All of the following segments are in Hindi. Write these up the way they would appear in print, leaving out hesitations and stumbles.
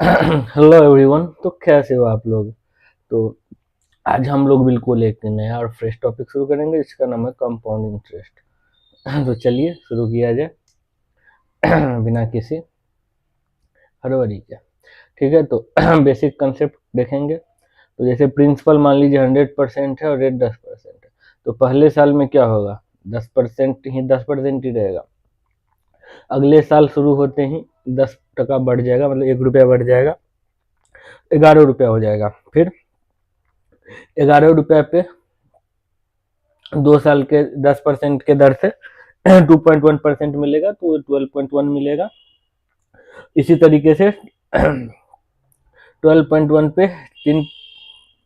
Hello everyone. तो कैसे हो आप लोग? तो आज हम लोग बिल्कुल एक नया और फ्रेश टॉपिक शुरू करेंगे जिसका नाम है कंपाउंड इंटरेस्ट। तो चलिए शुरू किया जाए बिना किसी हड़बड़ी के। ठीक है, तो बेसिक कंसेप्ट देखेंगे। तो जैसे प्रिंसिपल मान लीजिए 100% है और रेट 10% है, तो पहले साल में क्या होगा? 10% ही रहेगा। अगले साल शुरू होते ही 10% बढ़ जाएगा, मतलब 1 रुपया बढ़ जाएगा, 11 रुपया हो जाएगा। फिर 11 रुपया पे 2 साल के 10% के दर से 2.1% मिलेगा, तो 12.1 मिलेगा। इसी तरीके से 12.1 पे तीन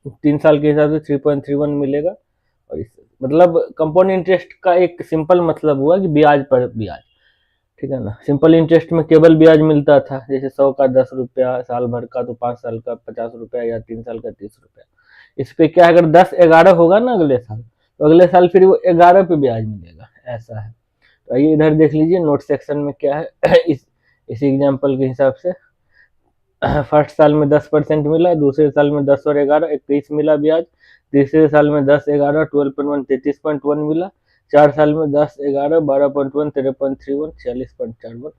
तीन साल के हिसाब से 3.31 मिलेगा। और इस मतलब कंपाउंड इंटरेस्ट का एक सिंपल मतलब हुआ कि ब्याज पर ब्याज। ठीक है ना। सिंपल इंटरेस्ट में केवल ब्याज मिलता था, जैसे 100 का 10 रुपया, साल भर का तो 5 साल का 50 रुपया, या 3 साल का 30 रुपया। इस पे क्या है, अगर 10-11 होगा ना अगले साल, तो अगले साल फिर वो 11 पे ब्याज मिलेगा, ऐसा है। तो आइए इधर देख लीजिए नोट सेक्शन में क्या है। इस एग्जाम्पल के हिसाब से फर्स्ट साल में 10% मिला, दूसरे साल में 10 और 11 21 मिला ब्याज, तीसरे साल में 10-11 12.1 33.1 मिला, 4 साल में 10-11 12.1 13.31 46.41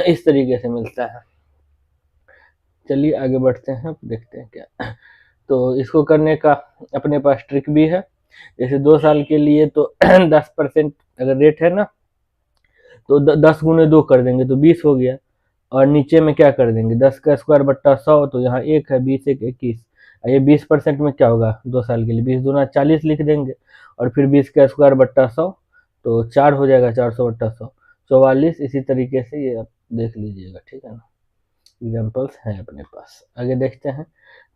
इस तरीके से मिलता है। चलिए आगे बढ़ते हैं, देखते हैं क्या। तो इसको करने का अपने पास ट्रिक भी है। जैसे 2 साल के लिए तो 10% अगर रेट है ना, तो 10 गुने 2 कर देंगे तो 20 हो गया। और नीचे में क्या कर देंगे, 10 का स्क्वायर बट्टा 100, तो यहाँ 1 है, 20 1 21। ये 20% में क्या होगा 2 साल के लिए, 20 दूना 40 लिख देंगे। और फिर 20 का स्क्वायर बट्टा 100, तो 4 हो जाएगा, 400 बट्टा 100 44। इसी तरीके से ये आप देख लीजिएगा, ठीक है ना। एग्जाम्पल्स हैं अपने पास, आगे देखते हैं।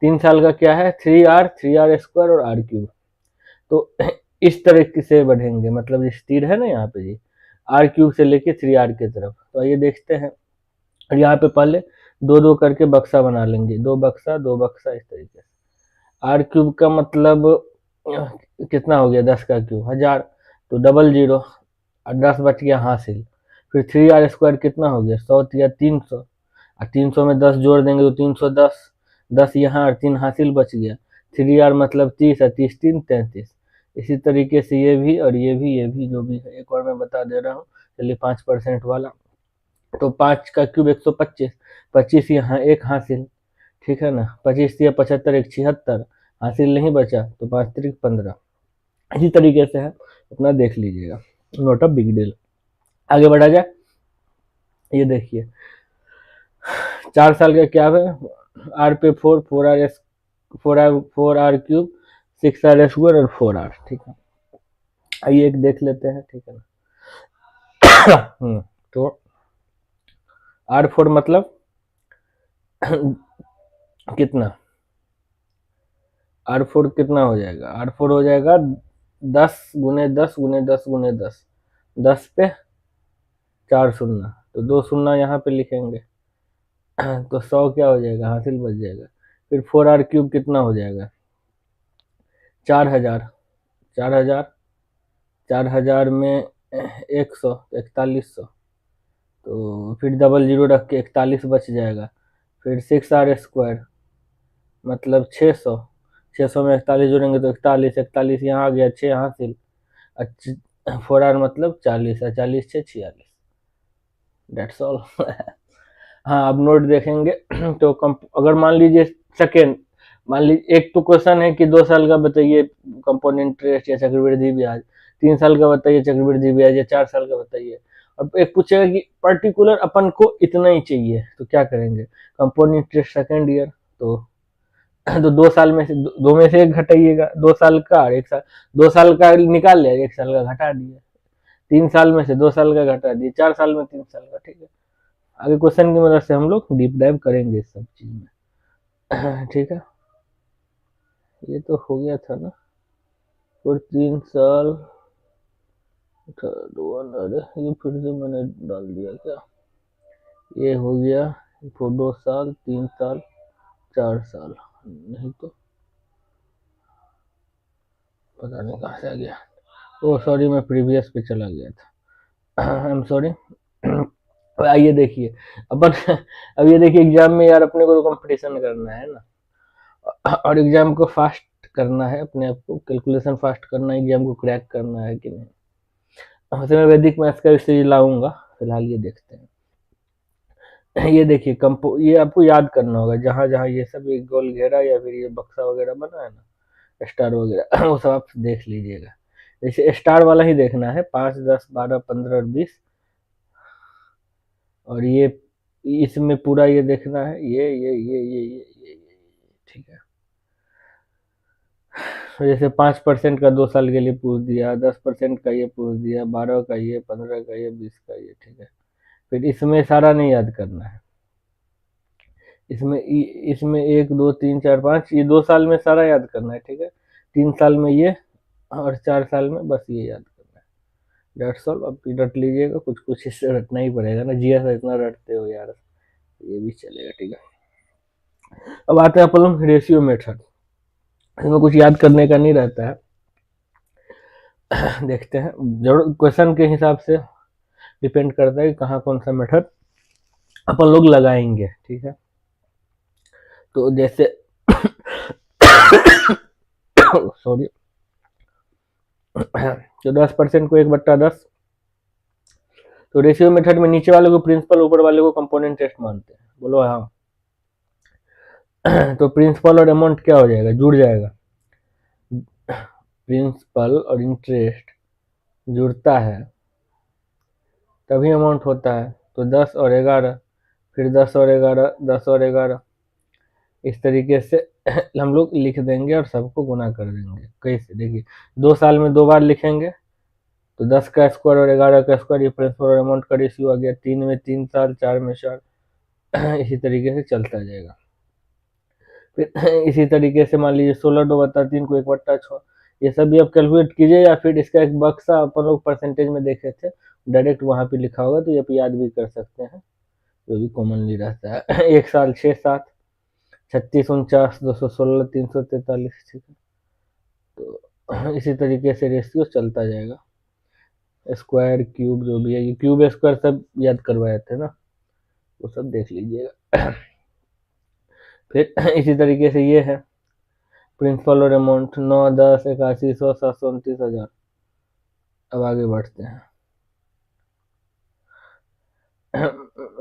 3 साल का क्या है, 3R स्क्वायर और R क्यूब। तो इस तरह से बढ़ेंगे, मतलब इस तीर है ना यहाँ पे जी, आर क्यूब से लेके 3R की तरफ। तो आइए देखते हैं। और यहाँ पे पहले दो दो करके बक्सा बना लेंगे, दो बक्सा इस तरीके से। आर क्यूब का मतलब कितना हो गया, 10 का क्यूब 1000, तो डबल जीरो, और 10 बच गया हासिल। फिर 3R स्क्वायर कितना हो गया, 100 या 300, और 300 में 10 जोड़ देंगे तो 310, 10 यहाँ और 3 हासिल बच गया। 3R मतलब 30 है, 30 3 33। इसी तरीके से ये भी और ये भी जो भी है, एक और मैं बता दे रहा हूँ। चलिए 5% वाला, तो 5 का क्यूब 125, 25 यहाँ एक हासिल। ठीक है ना, 25 या 75 एक 76, हासिल नहीं बचा, तो 5 3 15। इसी तरीके से है, अपना देख लीजिएगा, नोट अ बिग डील। आगे बढ़ा जाए। ये देखिए 4 साल का क्या है, आर पे 4, 4R क्यूब, 6R स्क्वायर और 4R। ठीक है, आइए एक देख लेते हैं, ठीक है ना। तो R4 मतलब कितना, R4 कितना हो जाएगा, R4 हो जाएगा 10 गुने 10 गुने 10 गुने 10, 10 पे 4 शून्य, तो 2 शून्य यहाँ पे लिखेंगे। तो 100 क्या हो जाएगा, हासिल बच जाएगा। फिर 4R क्यूब कितना हो जाएगा, 4000, 4000, 4000 में 100 तो 4100, तो फिर डबल जीरो रख के 41 बच जाएगा। फिर 6R स्क्वायर मतलब 600, 600 में 41 जोड़ेंगे तो 41, 41 यहाँ आ गया, 6 हासिल। 4R मतलब 40 है, 40 6 46, डेट्स ऑल। हाँ, अब नोट देखेंगे। तो अगर मान लीजिए सेकेंड, मान लीजिए एक तो क्वेश्चन है कि 2 साल का बताइए कंपाउंड इंटरेस्ट या चक्रवृद्धि ब्याज, 3 साल का बताइए चक्रवृद्धि ब्याज, या 4 साल का बताइए। अब एक पूछेगा कि पर्टिकुलर अपन को इतना ही चाहिए, तो क्या करेंगे, कंपाउंड इंटरेस्ट सेकेंड ईयर, तो 2 साल में से दो में से एक घटाइएगा, 2 साल का और 1 साल, 2 साल का निकाल लिया, 1 साल का घटा दिया, 3 साल में से 2 साल का घटा दिया, 4 साल में 3 साल का। ठीक है, आगे क्वेश्चन की मदद से हम लोग डीप डाइव करेंगे इस सब चीज में। ठीक है, ये तो हो गया था ना। और 3 साल थर्ड वन, अरे ये फिर से मैंने डाल दिया क्या, ये हो गया 2 साल 3 साल 4 साल, नहीं तो पता नहीं कहाँ से आ गया। ओ सॉरी, मैं प्रीवियस पे चला गया था। I am sorry. आइए देखिए अपन अब ये देखिए एग्जाम में यार अपने को तो कंपटीशन करना है ना, और एग्जाम को फास्ट करना है, अपने आप को कैलकुलेशन फास्ट करना है, एग्जाम को क्रैक करना है कि नहीं। वैसे मैं वैदिक मैथ्स का सीरीज लाऊंगा, फिलहाल ये देखते हैं। ये देखिए कंपो, ये आपको याद करना होगा, जहां जहां ये सब एक गोल घेरा या फिर ये बक्सा वगैरह बना है ना, स्टार वगैरह, वो सब आप देख लीजिएगा। जैसे स्टार वाला ही देखना है, 5, 10, 12, 15 और 20। और ये इसमें पूरा ये देखना है, ये, ठीक है। तो जैसे 5% का 2 साल के लिए पूछ दिया, 10% का ये पूछ दिया, 12 का ये, 15 का ये, 20 का ये, ठीक है। फिर इसमें सारा नहीं याद करना है, इसमें 1, 2, 3, 4, 5, ये 2 साल में सारा याद करना है, ठीक है। 3 साल में ये, और 4 साल में बस ये याद करना है। That's all. अब रट लीजिएगा, कुछ कुछ इससे रटना ही पड़ेगा ना, जीएस इतना रटते हो यार, ये भी चलेगा, ठीक है। अब आते हैं अपन लोग रेशियो मेथड, इसमें कुछ याद करने का नहीं रहता है। देखते हैं, जरूर क्वेश्चन के हिसाब से डिपेंड करता है कि कहाँ कौन सा मेथड अपन लोग लगाएंगे, ठीक है। तो जैसे सॉरी, तो 10% को 1/10, तो रेशियो मेथड में नीचे वाले को प्रिंसिपल, ऊपर वाले को कंपोनेंट इंटरेस्ट मानते हैं, बोलो हाँ। तो प्रिंसिपल और अमाउंट क्या हो जाएगा, जुड़ जाएगा। प्रिंसिपल और इंटरेस्ट जुड़ता है तभी अमाउंट होता है। तो 10 और 11, फिर 10 और 11, 10 और 11, इस तरीके से हम लोग लिख देंगे और सबको गुना कर देंगे। कैसे, देखिए 2 साल में 2 बार लिखेंगे, तो 10 का स्क्वायर और 11 का स्क्वायर, ये प्रिंसिपल और अमाउंट का रेशियो आ गया। 3 में 3 साल, 4 में 4, इसी तरीके से चलता जाएगा। फिर इसी तरीके से मान लीजिए 16/2/3 को 1/6, ये सब भी आप कैलकुलेट कीजिए, या फिर इसका एक बक्सा अपन लोग परसेंटेज में देखे थे, डायरेक्ट वहाँ पे लिखा होगा, तो ये आप याद भी कर सकते हैं, जो भी कॉमनली रहता है। 1 साल 6, 7, 36, 49, 216, 343, ठीक है। तो इसी तरीके से रेशियो चलता जाएगा। स्क्वायर, क्यूब, जो भी है, ये क्यूब स्क्वायर सब याद करवाए थे ना, वो सब देख लीजिएगा। फिर इसी तरीके से ये है प्रिंसिपल और अमाउंट, 9, 10, 81, 100, 700, 29,000। अब आगे बढ़ते हैं,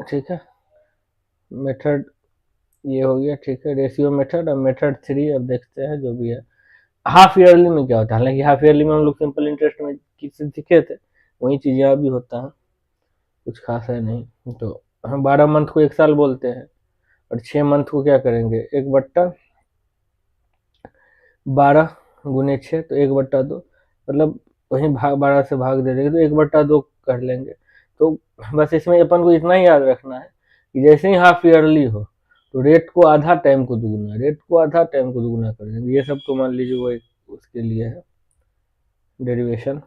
ठीक है। मेथड ये हो गया, ठीक है, रेशियो मेथड। अब मेथड 3 अब देखते हैं, जो भी है। हाफ ईयरली में क्या होता है, हालांकि हाफ ईयरली में हम लोग सिंपल इंटरेस्ट में किसी सीखे थे, वही चीज यहाँ भी होता है, कुछ खास है नहीं। तो हम 12 मंथ को 1 साल बोलते हैं, और 6 मंथ को क्या करेंगे, 1/12 × 6, तो 1/2, मतलब वहीं भाग 12 से भाग दे देंगे, तो 1/2 कर लेंगे। तो बस इसमें अपन को इतना ही याद रखना है कि जैसे ही हाफ ईयरली हो, तो रेट को आधा, टाइम को दुगुना, रेट को आधा, टाइम को दुगुना कर देंगे। ये सब तो मान लीजिए वो एक उसके लिए है डेरिवेशन।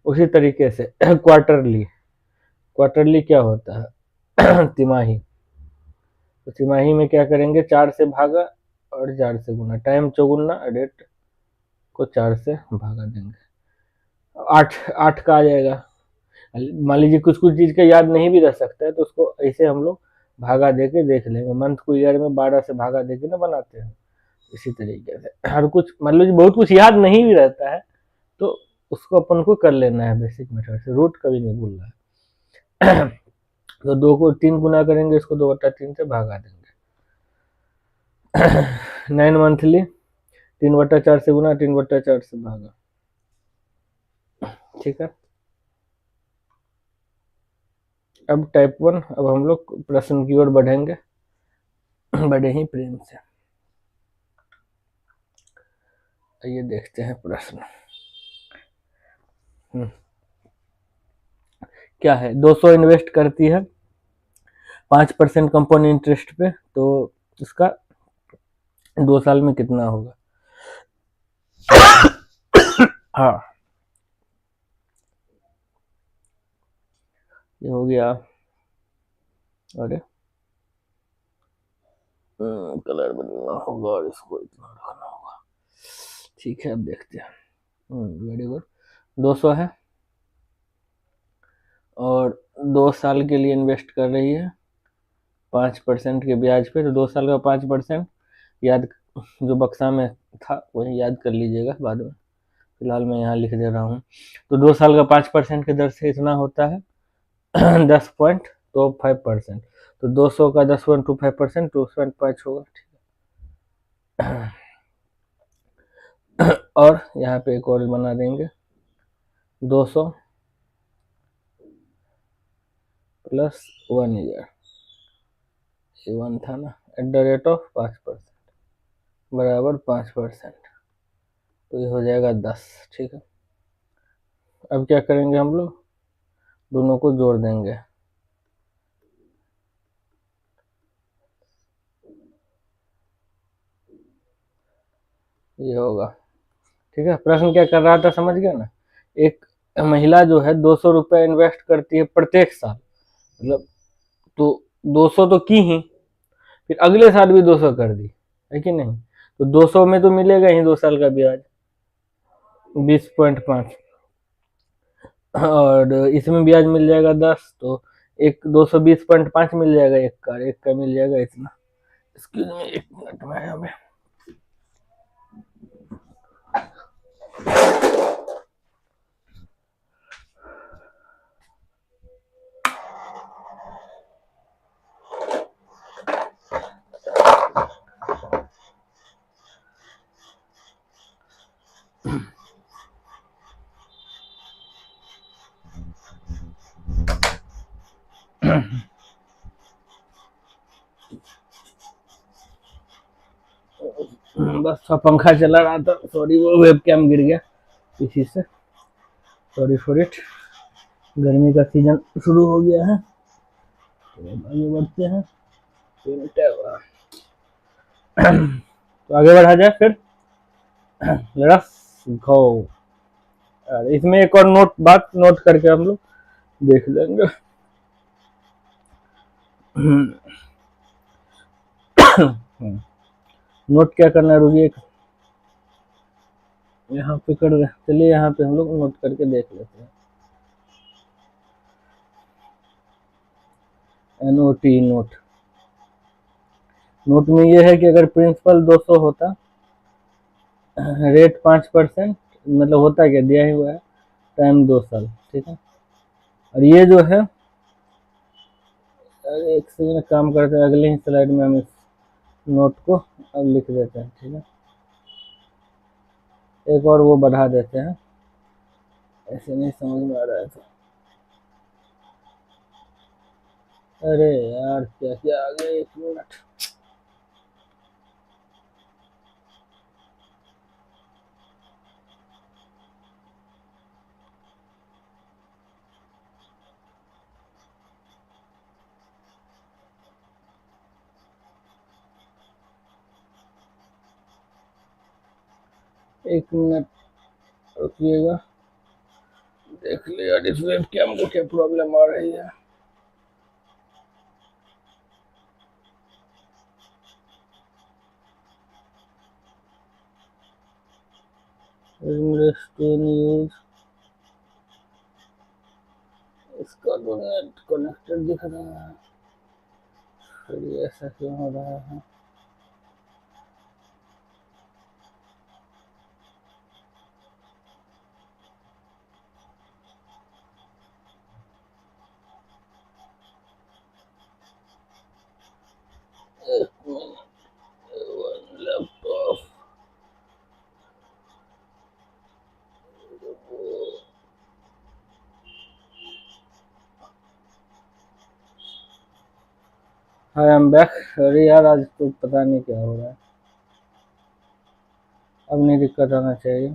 उसी तरीके से क्वार्टरली, क्वार्टरली क्या होता है, तिमाही। तो तिमाही में क्या करेंगे, 4 से भागा और 4 से गुना, टाइम चौगुना, रेट को 4 से भागा देंगे, 8 का आ जाएगा। मान लीजिए कुछ कुछ चीज का याद नहीं भी रह सकता है, तो उसको ऐसे हम लोग भागा दे के देख लेंगे। मंथ को ईयर में 12 से भागा दे के ना बनाते हैं, इसी तरीके से हर कुछ, मान लीजिए बहुत कुछ याद नहीं भी रहता है, तो उसको अपन को कर लेना है बेसिक मेथड से, रूट कभी नहीं भूलना है। तो 2 को 3 गुना करेंगे, इसको 2/3 से भागा देंगे। 9 मंथली, 3/4 से गुना, 3/4 से भागा, ठीक है। अब टाइप 1, अब हम लोग प्रश्न की ओर बढ़ेंगे, बड़े ही प्रेम से। ये देखते हैं प्रश्न क्या है। 200 इन्वेस्ट करती है 5% कंपाउंड इंटरेस्ट पे, तो इसका 2 साल में कितना होगा। हाँ, ये हो गया। अरे कलर बदलना होगा और इसको इतना रखना होगा, ठीक है। अब देखते हैं, वेरी गुड। 200 है और 2 साल के लिए इन्वेस्ट कर रही है 5% के ब्याज पे, तो 2 साल का 5% याद, जो बक्सा में था वही याद कर लीजिएगा बाद में, फिलहाल मैं यहाँ लिख दे रहा हूँ। तो 2 साल का 5% की दर से इतना होता है 10.25%। तो 200 का 10.25% 2.5 होगा, ठीक है। और यहाँ पे एक और बना देंगे 200 प्लस 1000, ये 1 था ना, @5% बराबर 5%, तो ये हो जाएगा 10, ठीक है। अब क्या करेंगे हम लोग, दोनों को जोड़ देंगे, ये होगा, ठीक है। प्रश्न क्या कर रहा था समझ गया ना, एक महिला जो है 200 रुपये इन्वेस्ट करती है प्रत्येक साल, मतलब तो 200 तो की ही, फिर अगले साल भी 200 कर दी, है कि नहीं, तो 200 में तो मिलेगा ही 2 साल का ब्याज 20.5, और इसमें ब्याज मिल जाएगा 10, तो एक 220.5 मिल जाएगा, एक का मिल जाएगा इतना। एक्सक्यूज मी, 1 मिनट में हमें बस थोड़ा पंखा चला रहा था, सॉरी, वो वेब कैम गिर गया इसी से, सॉरी फॉर इट। गर्मी का सीजन शुरू हो गया है, तो आगे बढ़ते हैं, तो आगे बढ़ा जाए फिर, लेट्स गो। इसमें एक और बात नोट करके हम लोग देख लेंगे। नोट क्या करना है, रुकिए, यहाँ पे कर रहे, चलिए यहाँ पे हम लोग नोट करके देख लेते हैं। NOT नोट, नोट में ये है कि अगर प्रिंसिपल 200 होता, रेट 5%, मतलब होता क्या दिया ही हुआ है, टाइम 2 साल, ठीक है। और ये जो है, एक सेकंड काम करते हैं, अगले ही स्लाइड में हम इस नोट को अब लिख देते हैं, ठीक है। एक और वो बढ़ा देते हैं, ऐसे नहीं समझ में आ रहा है तो, अरे यार क्या क्या आ गया, 1 मिनट। एक मिनट रुकिएगा, देख लिया इस वेब कैम को क्या प्रॉब्लम आ रही है। यूज, इसका तो नेट कनेक्टेड दिख रहा है, फिर ऐसा क्यों हो रहा है। एक minute, laptop, hi I am back. अरे यार आज तो पता नहीं क्या हो रहा है, अब नहीं दिक्कत आना चाहिए,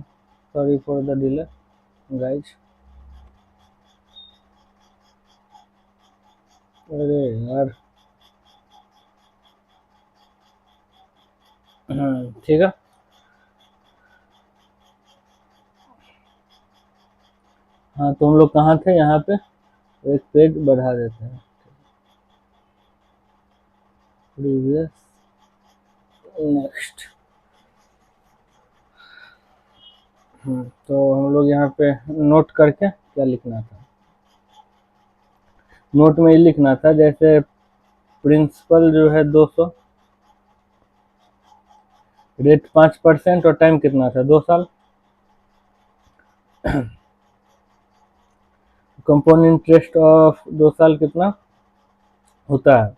sorry for the delay guys. अरे यार, ठीक है। हाँ तो हम लोग कहाँ थे, यहाँ पे एक पेज बढ़ा देते हैं, प्रीवियस, नेक्स्ट। तो हम लोग यहाँ पे नोट करके क्या लिखना था, नोट में ये लिखना था, जैसे प्रिंसिपल जो है 200, रेट 5% और टाइम कितना था 2 साल। कंपाउंड इंटरेस्ट ऑफ 2 साल कितना होता है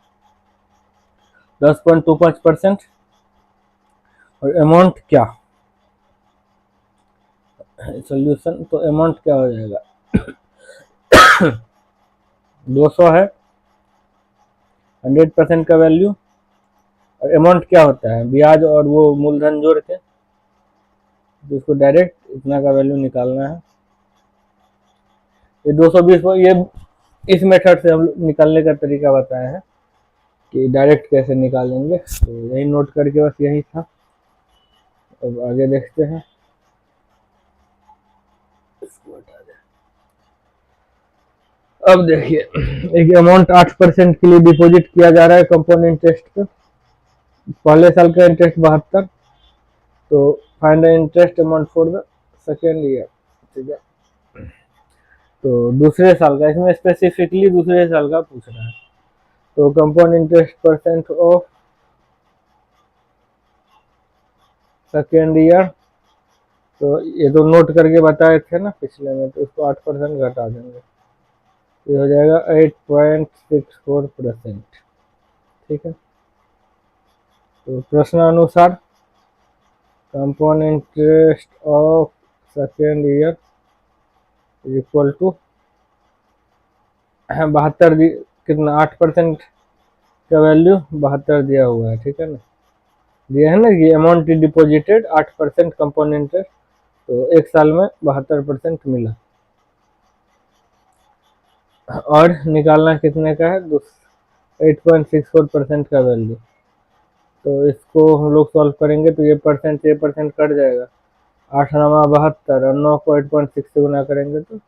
10.25%। और अमाउंट क्या, सोल्यूशन तो अमाउंट क्या हो जाएगा 200 है 100% का वैल्यू, और अमाउंट क्या होता है ब्याज और वो मूलधन जोड़ के, तो इसको डायरेक्ट इतना का वैल्यू निकालना है। ये 220 ये इस मेथड से हम निकालने का तरीका बताया है कि डायरेक्ट कैसे निकालेंगे, तो यही नोट करके बस यही था। अब आगे देखते हैं। अब देखिए एक अमाउंट 8% के लिए डिपॉजिट किया जा रहा है कंपाउंड इंटरेस्ट पे, पहले साल का इंटरेस्ट 72, तो find the interest amount for the second year. ठीक है, तो दूसरे साल का, इसमें स्पेसिफिकली दूसरे साल का पूछ रहा है। तो compound interest percent of second year, तो ये तो नोट करके बताए थे ना पिछले में, तो इसको 8% घटा देंगे, ये हो जाएगा 8.64%। ठीक है, तो प्रश्नानुसार compound interest of second year equal to 72, कितना 8% का वैल्यू 72 दिया हुआ है। ठीक है ना, दिया है ना कि अमाउंट डिपॉजिटेड 8% कंपाउंड इंटरेस्ट, तो एक साल में 72% मिला। और निकालना कितने का है 8.64% का वैल्यू, तो इसको हम लोग सॉल्व करेंगे तो ये परसेंट कट जाएगा, 8 9 72 और 9 को 8.6 से गुना करेंगे तो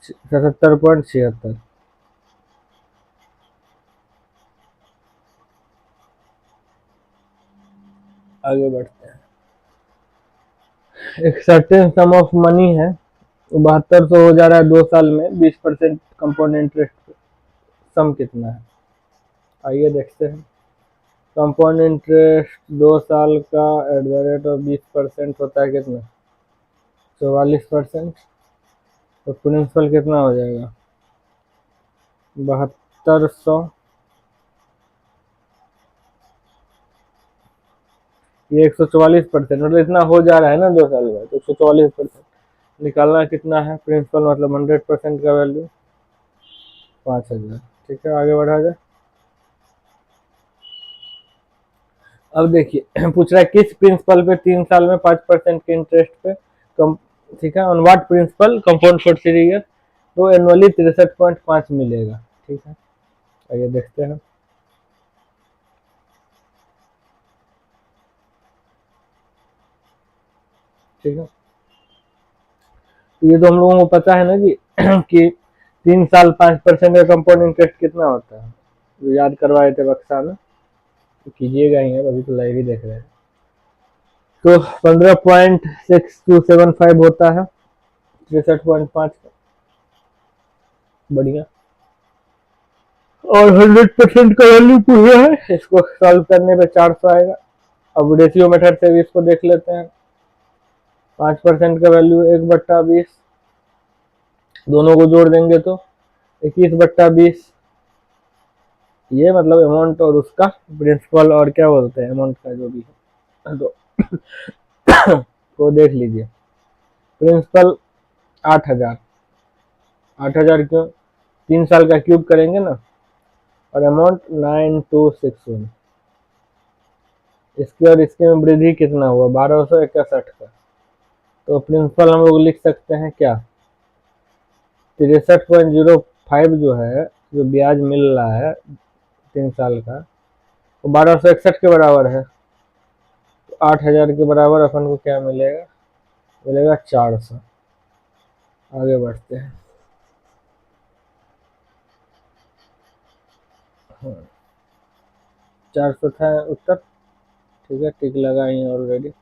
77.76। आगे बढ़ते हैं। एक सर्टेन सम ऑफ मनी है, 7200 हो जा रहा है 2 साल में, 20% कंपाउंड इंटरेस्ट, सम कितना है आइए देखते हैं। कंपाउंड इंटरेस्ट 2 साल का एट द रेट ऑफ 20% होता है कितना 44%, तो प्रिंसिपल कितना हो जाएगा 7200, ये 144%, मतलब इतना हो जा रहा है ना 2 साल में, तो 144% निकालना कितना है प्रिंसिपल, मतलब 100% का वैल्यू 5000। ठीक है, आगे बढ़ा जाए। अब देखिए पूछ रहा है किस प्रिंसिपल पे 3 साल में 5% के इंटरेस्ट पे कम, ठीक है, on what principal compound for 3 year, तो एनुअली 63.5 मिलेगा। ठीक है, आइए देखते हैं। ठीक है, ये तो हम लोगों को पता है ना कि कि 3 साल 5% का कंपाउंड इंटरेस्ट कितना होता है, जो याद करवाए थे बक्सा में, तो कीजिएगा ही, अभी तो लाइव ही देख रहे हैं। तो 15.6275 होता है 63.5 का, बढ़िया। और 100% का वैल्यू पूरा है, इसको सॉल्व करने पे 400 आएगा। अब रेशियो मेथड से भी इसको देख लेते हैं। 5% का वैल्यू 1/20, दोनों को जोड़ देंगे तो 21/20, ये मतलब अमाउंट और उसका प्रिंसिपल और क्या बोलते हैं अमाउंट का जो भी है, तो देख लीजिए। प्रिंसिपल 8000, 8000 क्यों 3 साल का क्यूब करेंगे ना, और अमाउंट 9261, इसके और इसके में वृद्धि कितना हुआ 1261 का, तो प्रिंसिपल हम लोग लिख सकते हैं क्या 63.05 जो है, जो ब्याज मिल रहा है 3 साल का, वो 1261 के बराबर है, तो 8000 के बराबर अपन को क्या मिलेगा, मिलेगा 400। आगे बढ़ते हैं। 400 था उत्तर। ठीक है, टिक लगा ही ऑलरेडी।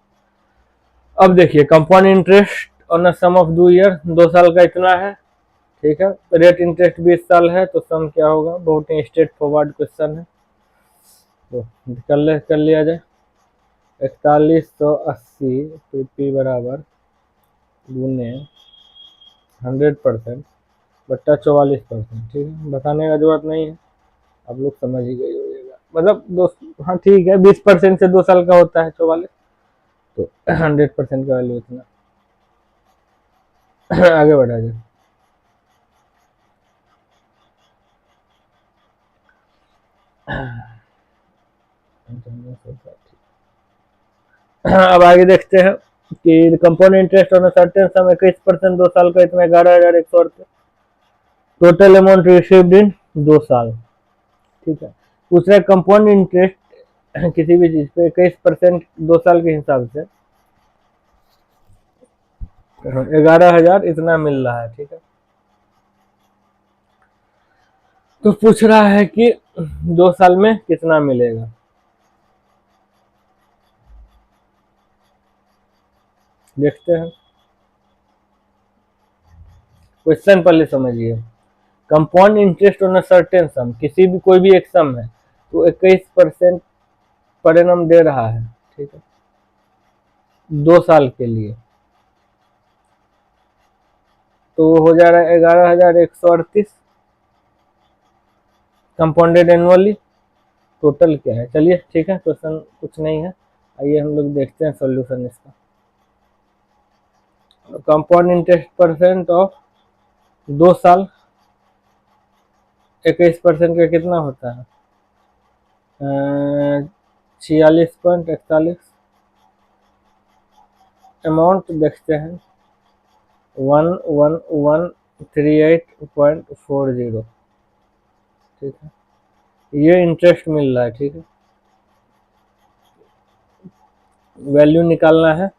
अब देखिए compound interest on a sum of 2 year, 2 साल का इतना है, ठीक है। रेट इंटरेस्ट 20 साल है तो सम क्या होगा, बहुत ही स्ट्रेट फॉरवर्ड क्वेश्चन है, तो कर लिया जाए। 4180 पी बराबर गुने 100% बट्टा 44%, ठीक है, बताने का जरूरत नहीं है, आप लोग समझ ही गए होगा। मतलब दो, हाँ ठीक है, 20% से 2 साल का होता है 44, तो 100% का वैल्यू इतना। आगे बढ़ा जाए। अब आगे देखते हैं कि कंपाउंड इंटरेस्ट ऑन सर्टेन सम 21%, 2 साल का इतना 11,138, टोटल अमाउंट रिसीव्ड इन 2 साल, ठीक है। पूछ रहा है कंपाउंड इंटरेस्ट किसी भी चीज पे 21% 2 साल के हिसाब से 11,000 इतना मिल रहा है, ठीक है। तो पूछ रहा है कि 2 साल में कितना मिलेगा। देखते हैं, क्वेश्चन पहले समझिए। Compound interest on a certain सम, किसी भी कोई भी एक सम है तो 21% पर एनम दे रहा है, ठीक है, 2 साल के लिए, तो हो जा रहा है 11,138 कंपाउंडेड एनुअली। टोटल क्या है, चलिए ठीक है, क्वेश्चन कुछ नहीं है, आइए हम लोग देखते हैं सॉल्यूशन इसका। कंपाउंड इंटरेस्ट परसेंट ऑफ 2 साल, 21% का कितना होता है, 46.41। अमाउंट देखते हैं 1138.40, ठीक है, ये इंटरेस्ट मिल रहा है, ठीक है। वैल्यू निकालना है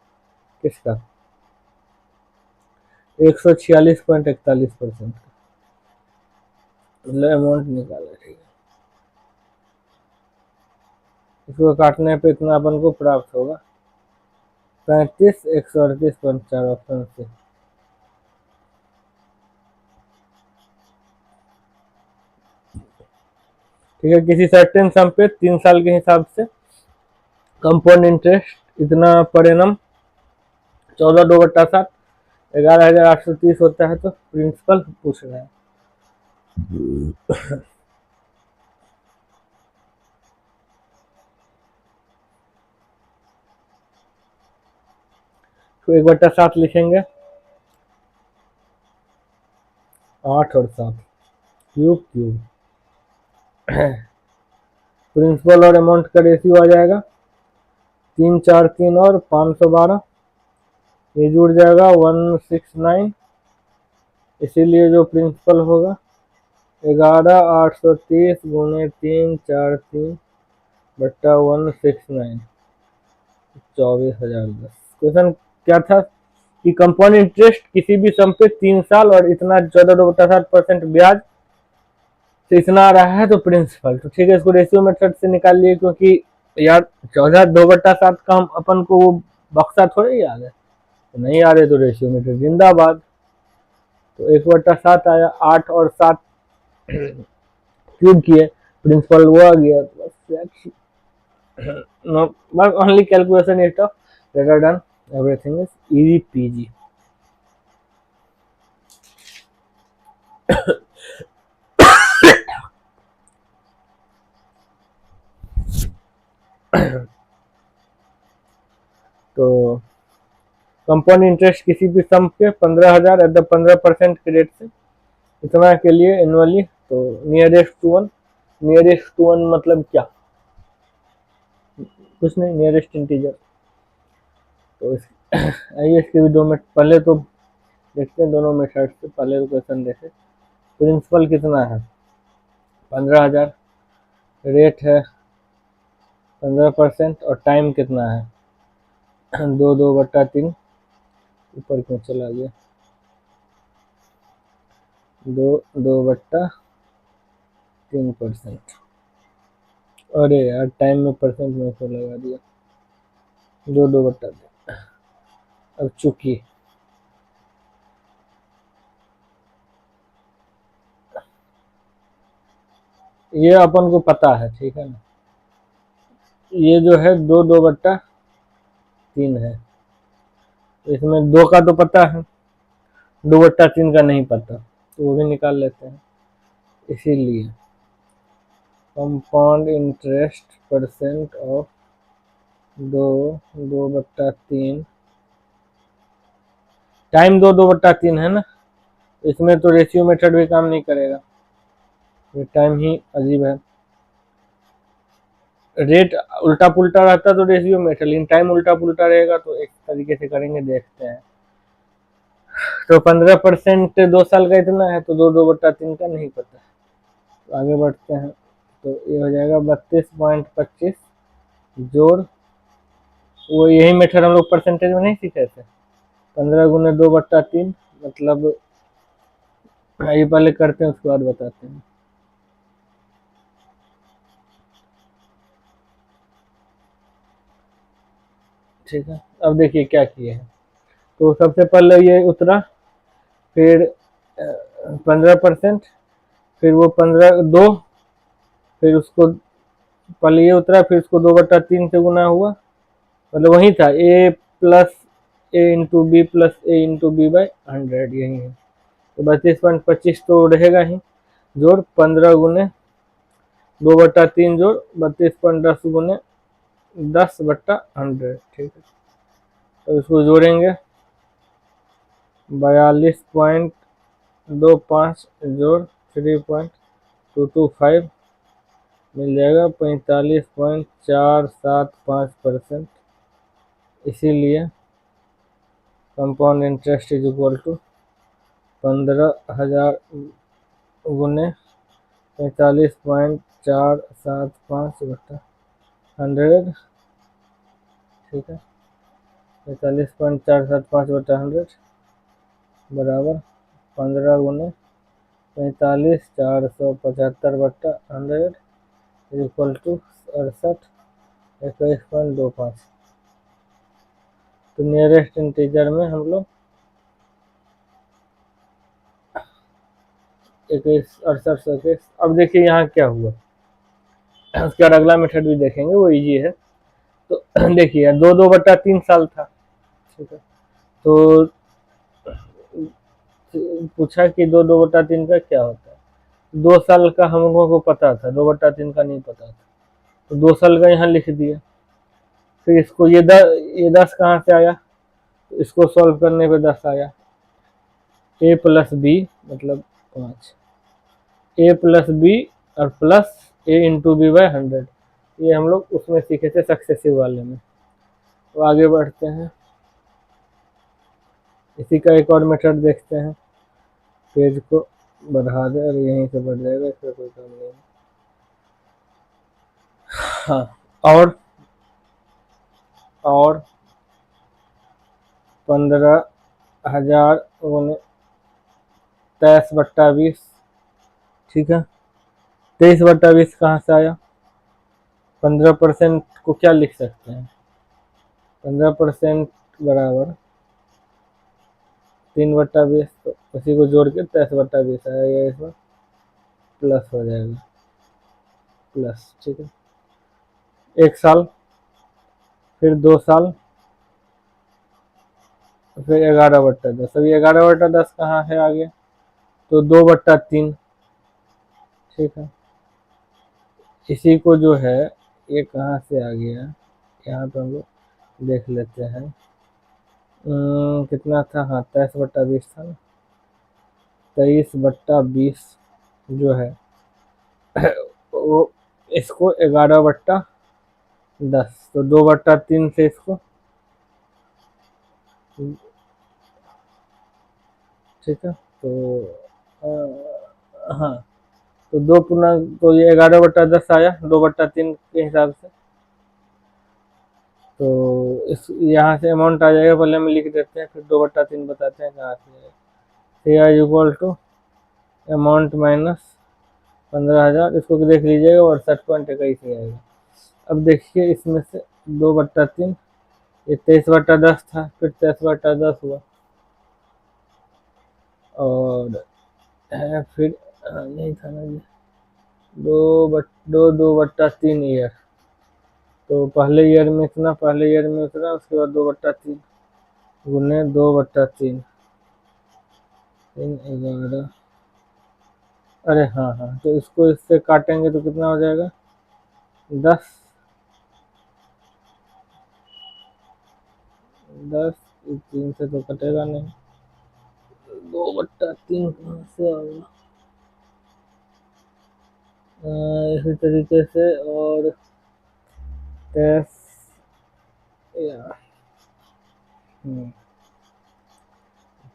किसका, 146.41% का, मतलब अमाउंट निकाला, ठीक है। इसको काटने पे इतना अपन को प्राप्त होगा 35,138.4 ऑप्शन से। ठीक है, किसी सर्टेन सम पे 3 साल के हिसाब से कंपाउंड इंटरेस्ट इतना पर एनम 14/2/7 11,830 होता है, तो प्रिंसिपल पूछ रहा है। तो 1/7 लिखेंगे, 8 और 7 क्यूब क्यूब, प्रिंसिपल और अमाउंट का रेशियो आ जाएगा 3 4 3 और 512, ये जुड़ जाएगा 169, इसीलिए जो प्रिंसिपल होगा 11,830 गुने 343 बट्टा 169, 24,010। क्वेश्चन क्या था कि कंपाउंड इंटरेस्ट किसी भी सम पे 3 साल और इतना 14.7% ब्याज से इतना आ रहा है, तो प्रिंसिपल, तो ठीक है, इसको रेशियो मेथड से निकाल लिए, क्योंकि यार 14/2/7 का हम अपन को वो बक्सा थोड़े याद है, तो नहीं आ रहे तो रेशियो मेथड जिंदाबाद। तो 1/7 आया, 8 और 7 क्यूब किए, प्रिंसिपल वो आ गया, बस no, but only calculation is tough, rather than everything is easy peasy. तो कंपाउंड इंटरेस्ट किसी भी सम के 15,000 एट द 15% के रेट से इतना के लिए एनुअली, तो nearest to one, nearest to one मतलब क्या, कुछ नहीं, नियरेस्ट इंटीजर। तो आइए इसके भी 2 मिनट पहले तो देखते हैं दोनों मेथड से, पहले तो क्वेश्चन देखे। प्रिंसिपल कितना है 15,000, रेट है 15% और टाइम कितना है 2/2/3, ऊपर क्यों चला गया, 2/3%। अरे यार टाइम में परसेंट में तो लगा दिया, 2/2/3। अब चूंकि ये अपन को पता है, ठीक है ना। ये जो है 2/3 है, इसमें 2 का तो पता है, 2/3 का नहीं पता, तो वो भी निकाल लेते हैं। इसीलिए compound interest percent of 2/3 time 2/3 है ना, इसमें तो रेशियो मेथड भी काम नहीं करेगा, ये टाइम ही अजीब है। रेट उल्टा पुल्टा रहता तो रेशियो मेथड, लेकिन टाइम उल्टा पुल्टा रहेगा तो एक तरीके से करेंगे, देखते हैं। तो 15% 2 साल का इतना है, तो 2/3 का नहीं पता। तो आगे बढ़ते हैं, तो ये हो जाएगा 32.25 जोड़, वो यही मेथड हम लोग परसेंटेज में नहीं सीखे थे, 15 गुने 2/3, मतलब ये पहले करते हैं उसके बाद बताते हैं। ठीक है, अब देखिए क्या किए हैं। तो सबसे पहले ये उतरा, फिर 15%, फिर वो 2, फिर उसको पहले ये उतरा, फिर उसको 2/3 से गुना हुआ, मतलब वही था a plus a into B plus a into B by 100, यही है। तो 32.25 तो रहेगा ही, जोड़ 15 गुने 2/3 जोड़ 32.10 गुने 10/100, ठीक है। तो इसको जोड़ेंगे, 42.25 जोड़ 3.225 मिल जाएगा 45.475%। इसीलिए compound interest is equal to 15,000 गुने 45.475/100, ठीक है। 45.475/100 बराबर 15 गुने 45,475/100 इक्वल टू 68,21.25। तो नियरेस्ट इंटीजर में हम लोग 21, 68, 21। अब देखिए यहाँ क्या हुआ, उसके बाद अगला मेथड भी देखेंगे, वो इजी है। तो देखिए 2/3 साल था, ठीक है। तो पूछा कि 2/3 का क्या होता है। 2 साल का हम लोगों को पता था, 2/3 का नहीं पता था, तो 2 साल का यहाँ लिख दिया। फिर इसको ये 10 कहाँ से आया, तो इसको सॉल्व करने पे 10 आया। a प्लस बी मतलब 5, a प्लस बी और plus a into B by 100, ये हम लोग उसमें सीखे थे सक्सेसिव वाले में। तो आगे बढ़ते हैं, इसी का एक और मेथड देखते हैं। पेज को बढ़ा दे और यहीं से बढ़ जाएगा, इसका कोई काम नहीं है। हाँ, और 15,000 गुने 23/20, ठीक है। 23/20 कहाँ से आया, 15% को क्या लिख सकते हैं, 15% बराबर 3/20, तो उसी को जोड़ के 23/20 आएगा, इसमें प्लस हो जाएगा, प्लस, ठीक है। 1 साल, फिर 2 साल, फिर 11/10। अभी 11/10 कहाँ है आगे, तो 2/3, ठीक है। इसी को जो है, ये कहाँ से आ गया, यहाँ पे हम लोग देख लेते हैं। कितना था, हाँ 23/20 था ना, 23/20 जो है वो इसको 11/10, तो 2/3 से इसको, ठीक है। तो हाँ, तो 2 पूर्णांक, तो ये 11/10 आया 2/3 के हिसाब से। तो इस यहाँ से अमाउंट आ जाएगा, पहले हम लिख देते हैं, फिर 2/3 बताते हैं कहाँ से आएगा। सी इक्वल टू अमाउंट माइनस 15,000, इसको देख लीजिएगा 68.21 आएगा। अब देखिए इसमें से 2/3, ये 23/10 था, फिर 23/10 हुआ, और फिर नहीं था ना ये, दो बट्टा तीन ईयर, तो पहले ईयर में इतना, पहले ईयर में उतना, उसके बाद 2/3 गुने 2/3, 3 11। अरे हाँ हाँ, तो इसको इससे काटेंगे तो कितना हो जाएगा, 10। 10, 3 से तो कटेगा नहीं, 2/3 कहाँ से आएगा। इसी तरीके से, और 10 या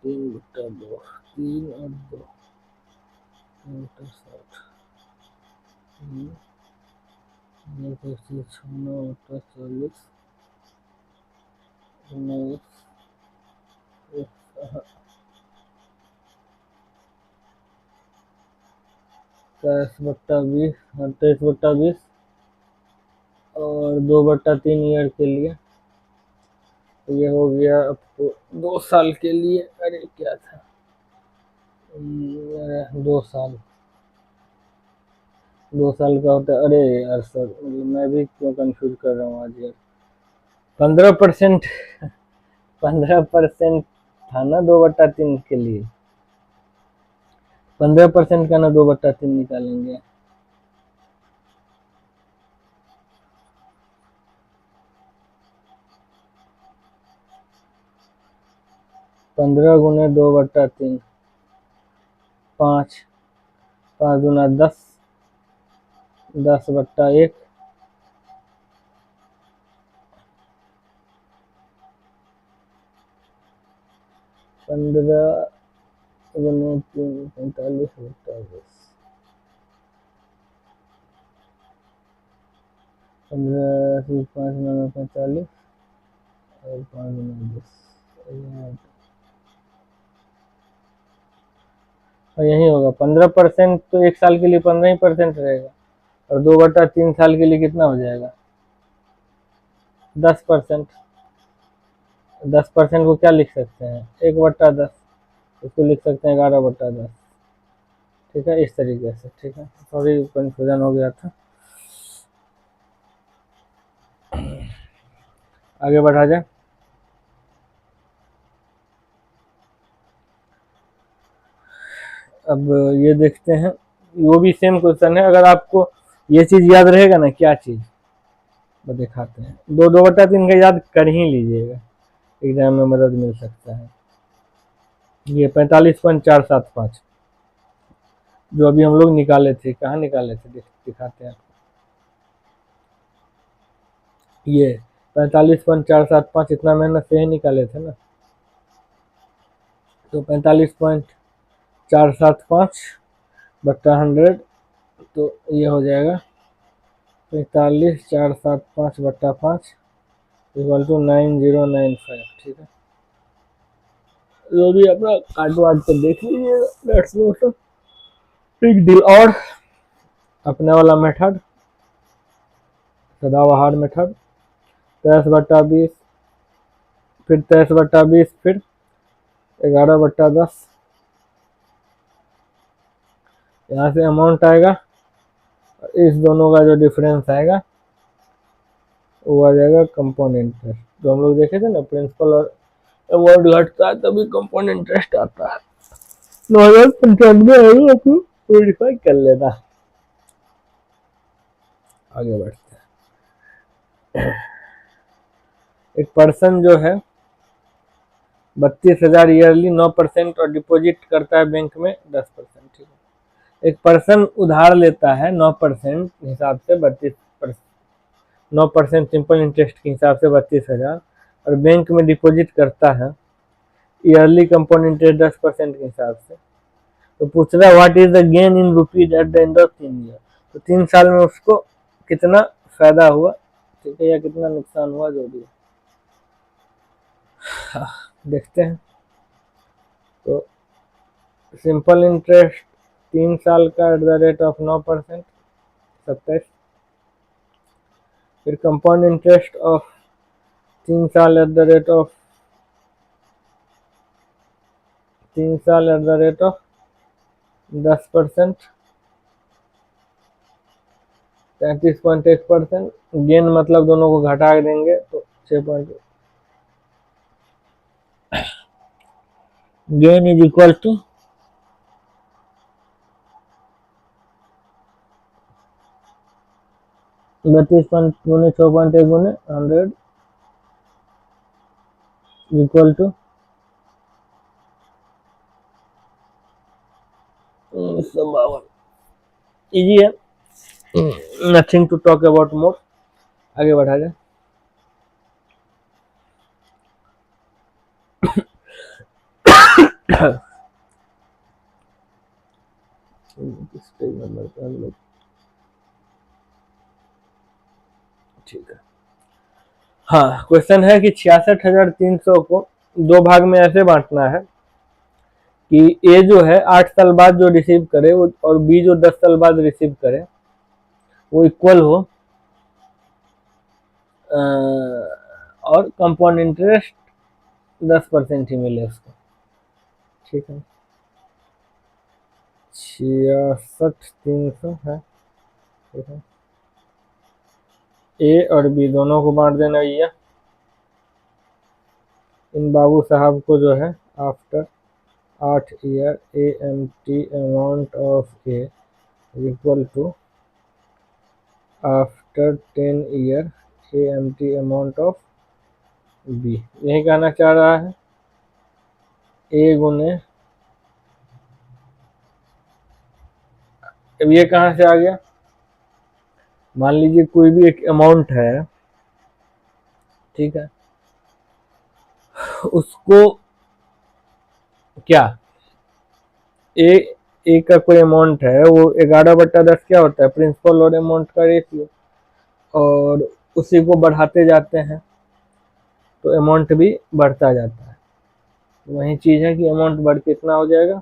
3/2, 3 और 2, 60, 6/40, 19, 23/20, 23/20, और 2/3 ईयर के लिए, तो ये हो गया आपको 2 साल के लिए। अरे क्या था, 2 साल, 2 साल का होता है। अरे यार सर, मतलब मैं भी क्यों कंफ्यूज कर रहा हूँ आज यार। 15%, 15% था ना 2/3 के लिए, 15% का ना 2/3 निकालेंगे। 15 गुने 2/3, 5, 5 गुना 10, 10/1, 15 गुने 3, 45/10, 15 से 5 9 45, और 5 गुना 10, और यही होगा 15%, तो 1 साल के लिए 15% रहेगा, और 2/3 साल के लिए कितना हो जाएगा, 10%। 10% को क्या लिख सकते हैं, 1/10, उसको लिख सकते हैं 11/10। ठीक है, इस तरीके से। ठीक है, सॉरी कंफ्यूजन हो गया था। आगे बढ़ा जाए। अब ये देखते हैं, वो भी सेम क्वेश्चन है। अगर आपको ये चीज याद रहेगा ना, क्या चीज, वो दिखाते हैं। 2/3 का याद कर ही लीजिएगा, एग्जाम में मदद मिल सकता है। ये 45.475 जो अभी हम लोग निकाले थे, कहाँ निकाले थे, दिखाते हैं। ये 45.475 इतना मेहनत से ही निकाले थे ना, तो 45.475/100, तो ये हो जाएगा 45,475/5 इक्वल टू 9095। ठीक है, जो भी अपना काट वाट के देख लीजिएगा, बिग डील। और अपने वाला मेथड, सदाबहार मेथड, 23/20, फिर 23/20, फिर 11/10, यहाँ से अमाउंट आएगा, इस दोनों का जो डिफरेंस आएगा वो आ जाएगा कंपाउंड इंटरेस्ट। जो हम लोग देखे थे ना, प्रिंसिपल और अवार्ड घटता है तभी कंपाउंड इंटरेस्ट आता है। 995 आएगा, आपको वेरीफाई कर लेना। आगे बढ़ते हैं। एक पर्सन जो है 32,000 ईयरली 9% और डिपॉजिट करता है बैंक में 10%। ठीक है, एक पर्सन उधार लेता है 9% हिसाब से 9% सिंपल इंटरेस्ट के हिसाब से 32,000, और बैंक में डिपॉजिट करता है ईयरली कंपाउंड इंटरेस्ट 10% के हिसाब से। तो पूछ रहा है what is the gain in rupees at the end of 3 year, तो 3 साल में उसको कितना फायदा हुआ, ठीक है, या कितना नुकसान हुआ, जो भी देखते हैं। तो सिंपल इंटरेस्ट 3 साल का एट द रेट ऑफ 9%, 27। फिर कंपाउंड इंटरेस्ट ऑफ 3 साल eight the rate of 10%, 33.1%। Gain मतलब दोनों को घटा देंगे तो 6. गेन इज इक्वल टू 32.6.1 गुने 100 इक्वल टू 52। इजी है, nothing to talk about more. आगे बढ़ा जाए। ठीक है, हाँ क्वेश्चन है कि 66,300 को दो भाग में ऐसे बांटना है कि ए जो है 8 साल बाद जो रिसीव करे वो और बी जो 10 साल बाद रिसीव करे वो इक्वल हो, और कंपाउंड इंटरेस्ट 10% ही मिले उसको। ठीक है, 66,300 है। ठीक है, ए और बी दोनों को बांट देना ये। इन बाबू साहब को जो है after 8 year AMT amount of A equal to after 10 year AMT amount of B. यही कहना चाह रहा है। ए गुने, अब ये कहाँ से आ गया, मान लीजिए कोई भी एक अमाउंट है, ठीक है, उसको क्या ए का कोई अमाउंट है, वो 11/10 क्या होता है, प्रिंसिपल और अमाउंट का रेशियो, और उसी को बढ़ाते जाते हैं तो अमाउंट भी बढ़ता जाता है। वही चीज है कि अमाउंट बढ़ के इतना हो जाएगा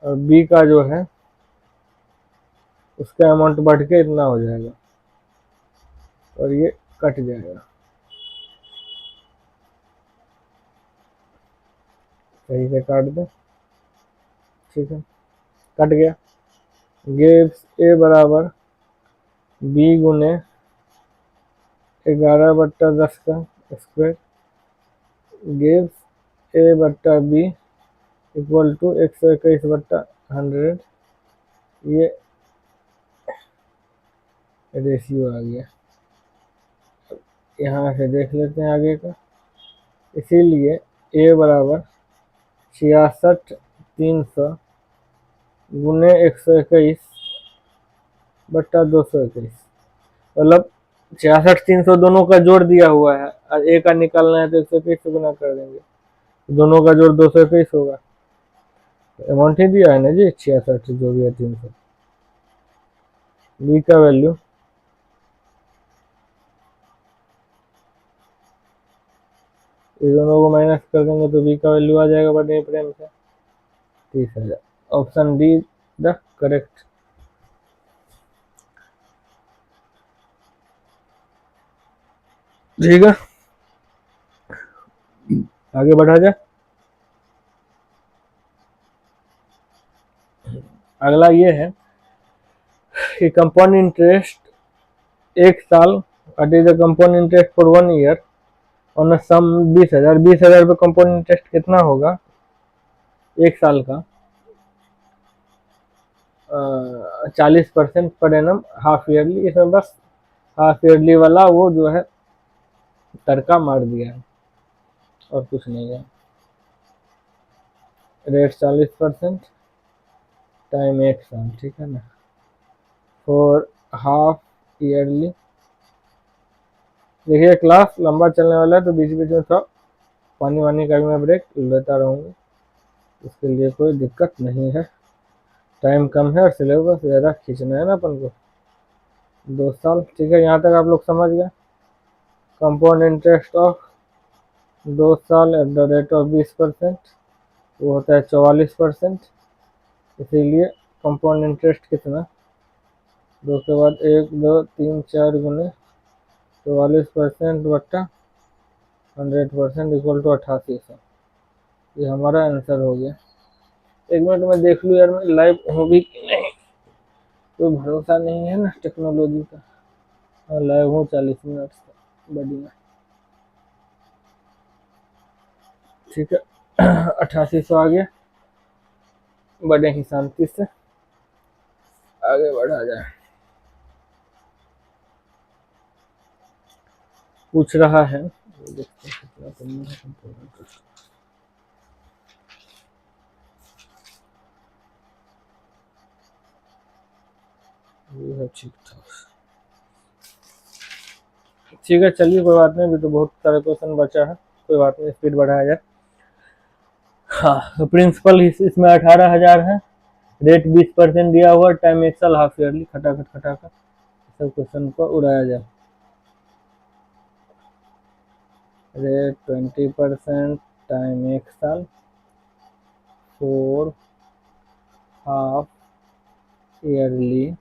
और बी का जो है उसका अमाउंट बढ़ के इतना हो जाएगा और ये कट जाएगा। सही से काट दे। ठीक है, कट गया। गिव्स ए बराबर बी गुने 11/10 का स्क्वायर गिव्स ए बट्टा बी इक्वल टू 121/100। ये रेशियो आ गया। यहाँ से देख लेते हैं आगे का। इसीलिए ए बराबर 66,300 गुने 121/221, मतलब 66,300 दोनों का जोड़ दिया हुआ है और ए का निकालना है तो 121 से गुना कर देंगे, दोनों का जोड़ 221 होगा। अमाउंट ही दिया है ना जी, 66 जो भी है 300। बी का वैल्यू ये दोनों को माइनस कर देंगे तो बी का वैल्यू आ जाएगा बड़े प्रेम से 30,000। Option D the correct. ठीक है, आगे बढ़ा जाए। अगला ये है कि कंपाउंड इंटरेस्ट 1 साल, what is the compound interest for 1 year on sum 20,000। 20,000 पे कंपाउंड इंटरेस्ट कितना होगा 1 साल का, 40% पर एनम हाफ ईयरली। इसमें बस हाफ ईयरली वाला वो जो है तड़का मार दिया है और कुछ नहीं है। रेट 40% टाइम 1 साल, ठीक है ना, फॉर हाफ ईयरली। देखिए क्लास लंबा चलने वाला है तो बीच बीच में थोड़ा पानी वानी का भी मैं ब्रेक लेता रहूँगा, इसके लिए कोई दिक्कत नहीं है। टाइम कम है और सिलेबस ज़्यादा खींचना है ना अपन को, 2 साल। ठीक है, यहाँ तक आप लोग समझ गए। कंपाउंड इंटरेस्ट ऑफ 2 साल एट द रेट ऑफ 20% वो होता है 44%। इसीलिए कंपाउंड इंटरेस्ट कितना, 2 के बाद 1 2 3 4 गुने 44% बट्टा 100% इक्वल टू 8800। ये हमारा आंसर हो गया। 1 मिनट में देख लूँ यार मैं लाइव हूँ भी कि नहीं। कोई भरोसा नहीं है ना टेक्नोलॉजी का। हाँ लाइव हूँ 40 मिनट से, बढ़िया, ठीक है। 8800 आ गया, बड़े ही शांति से आगे बढ़ा जाए। पूछ रहा है, देखते हैं कितना करना है कंपोनेंट। ये है ठीक ठाक, ठीक है चलिए कोई बात नहीं, अभी तो बहुत सारे क्वेश्चन बचा है, कोई बात नहीं, स्पीड बढ़ाया जाए। हाँ तो प्रिंसिपल इसमें 18,000 है, रेट 20% दिया हुआ, टाइम 1 साल, हाफ ईयरली, खटाखट खटाखट सब क्वेश्चन को उड़ाया जाए। रेट 20%, टाइम 1 साल, 4 हाफ ईयरली,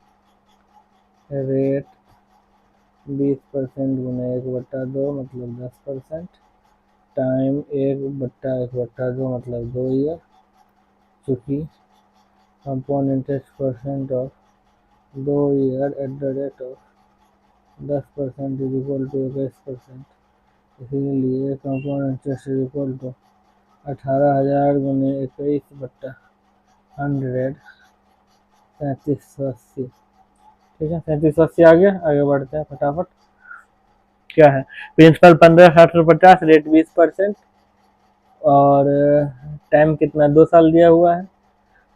रेट 20% गुना 1/2 मतलब 10%, टाइम 1/1/2 मतलब 2 ईयर, चूँकि compound interest percent of 2 year at the rate of 10% is equal to 21%, इसीलिए compound interest is equal to 18,000 गुने 21/100, 3780, ठीक है 3780 आ गया। आगे बढ़ते हैं फटाफट। क्या है, प्रिंसिपल 15, 60, 50, रेट 20%, और टाइम कितना 2 साल दिया हुआ है,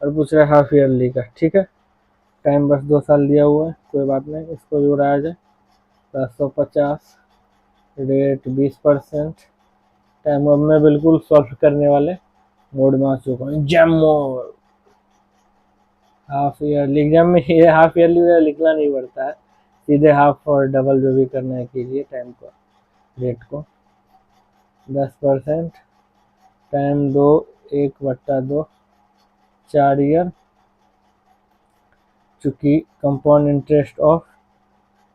और पूछ रहा है हाफ ईयरली का, ठीक है। टाइम बस 2 साल दिया हुआ है, कोई बात नहीं, इसको भी उड़ाया जाए। 750, रेट 20%, टाइम। अब मैं बिल्कुल सॉल्व करने वाले मोड में आ चुका हूँ, jam mode. Half yearly exam में ये हाफ ईयरली लिखना नहीं पड़ता है, सीधे हाफ और डबल जो भी करना है कीजिए। टाइम को, रेट को 10%, टाइम 2, 1/2, 4 ईयर, चूँकि compound interest of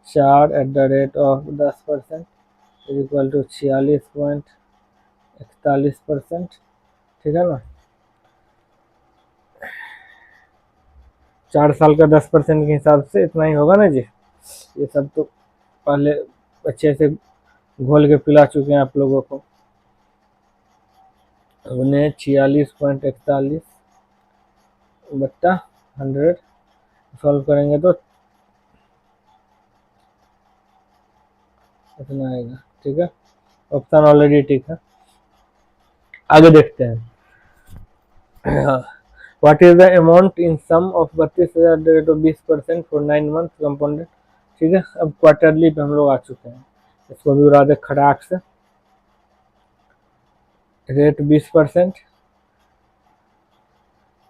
4 at the rate of 10% is equal to 46.41%, ठीक है ना। 4 साल का 10% के हिसाब से इतना ही होगा ना जी। ये सब तो पहले अच्छे से घोल के पिला चुके हैं आप लोगों को। उन्हें 46.41/100 सॉल्व करेंगे तो इतना आएगा, ठीक है। ऑप्शन ऑलरेडी ठीक है, आगे देखते हैं। What is the amount in sum of 32,000 rate of 20% for 9 month compounded, ठीक है। अब क्वार्टरली पे हम लोग आ चुके हैं, इसको भी उड़ा दे खड़ाक से। रेट 20%,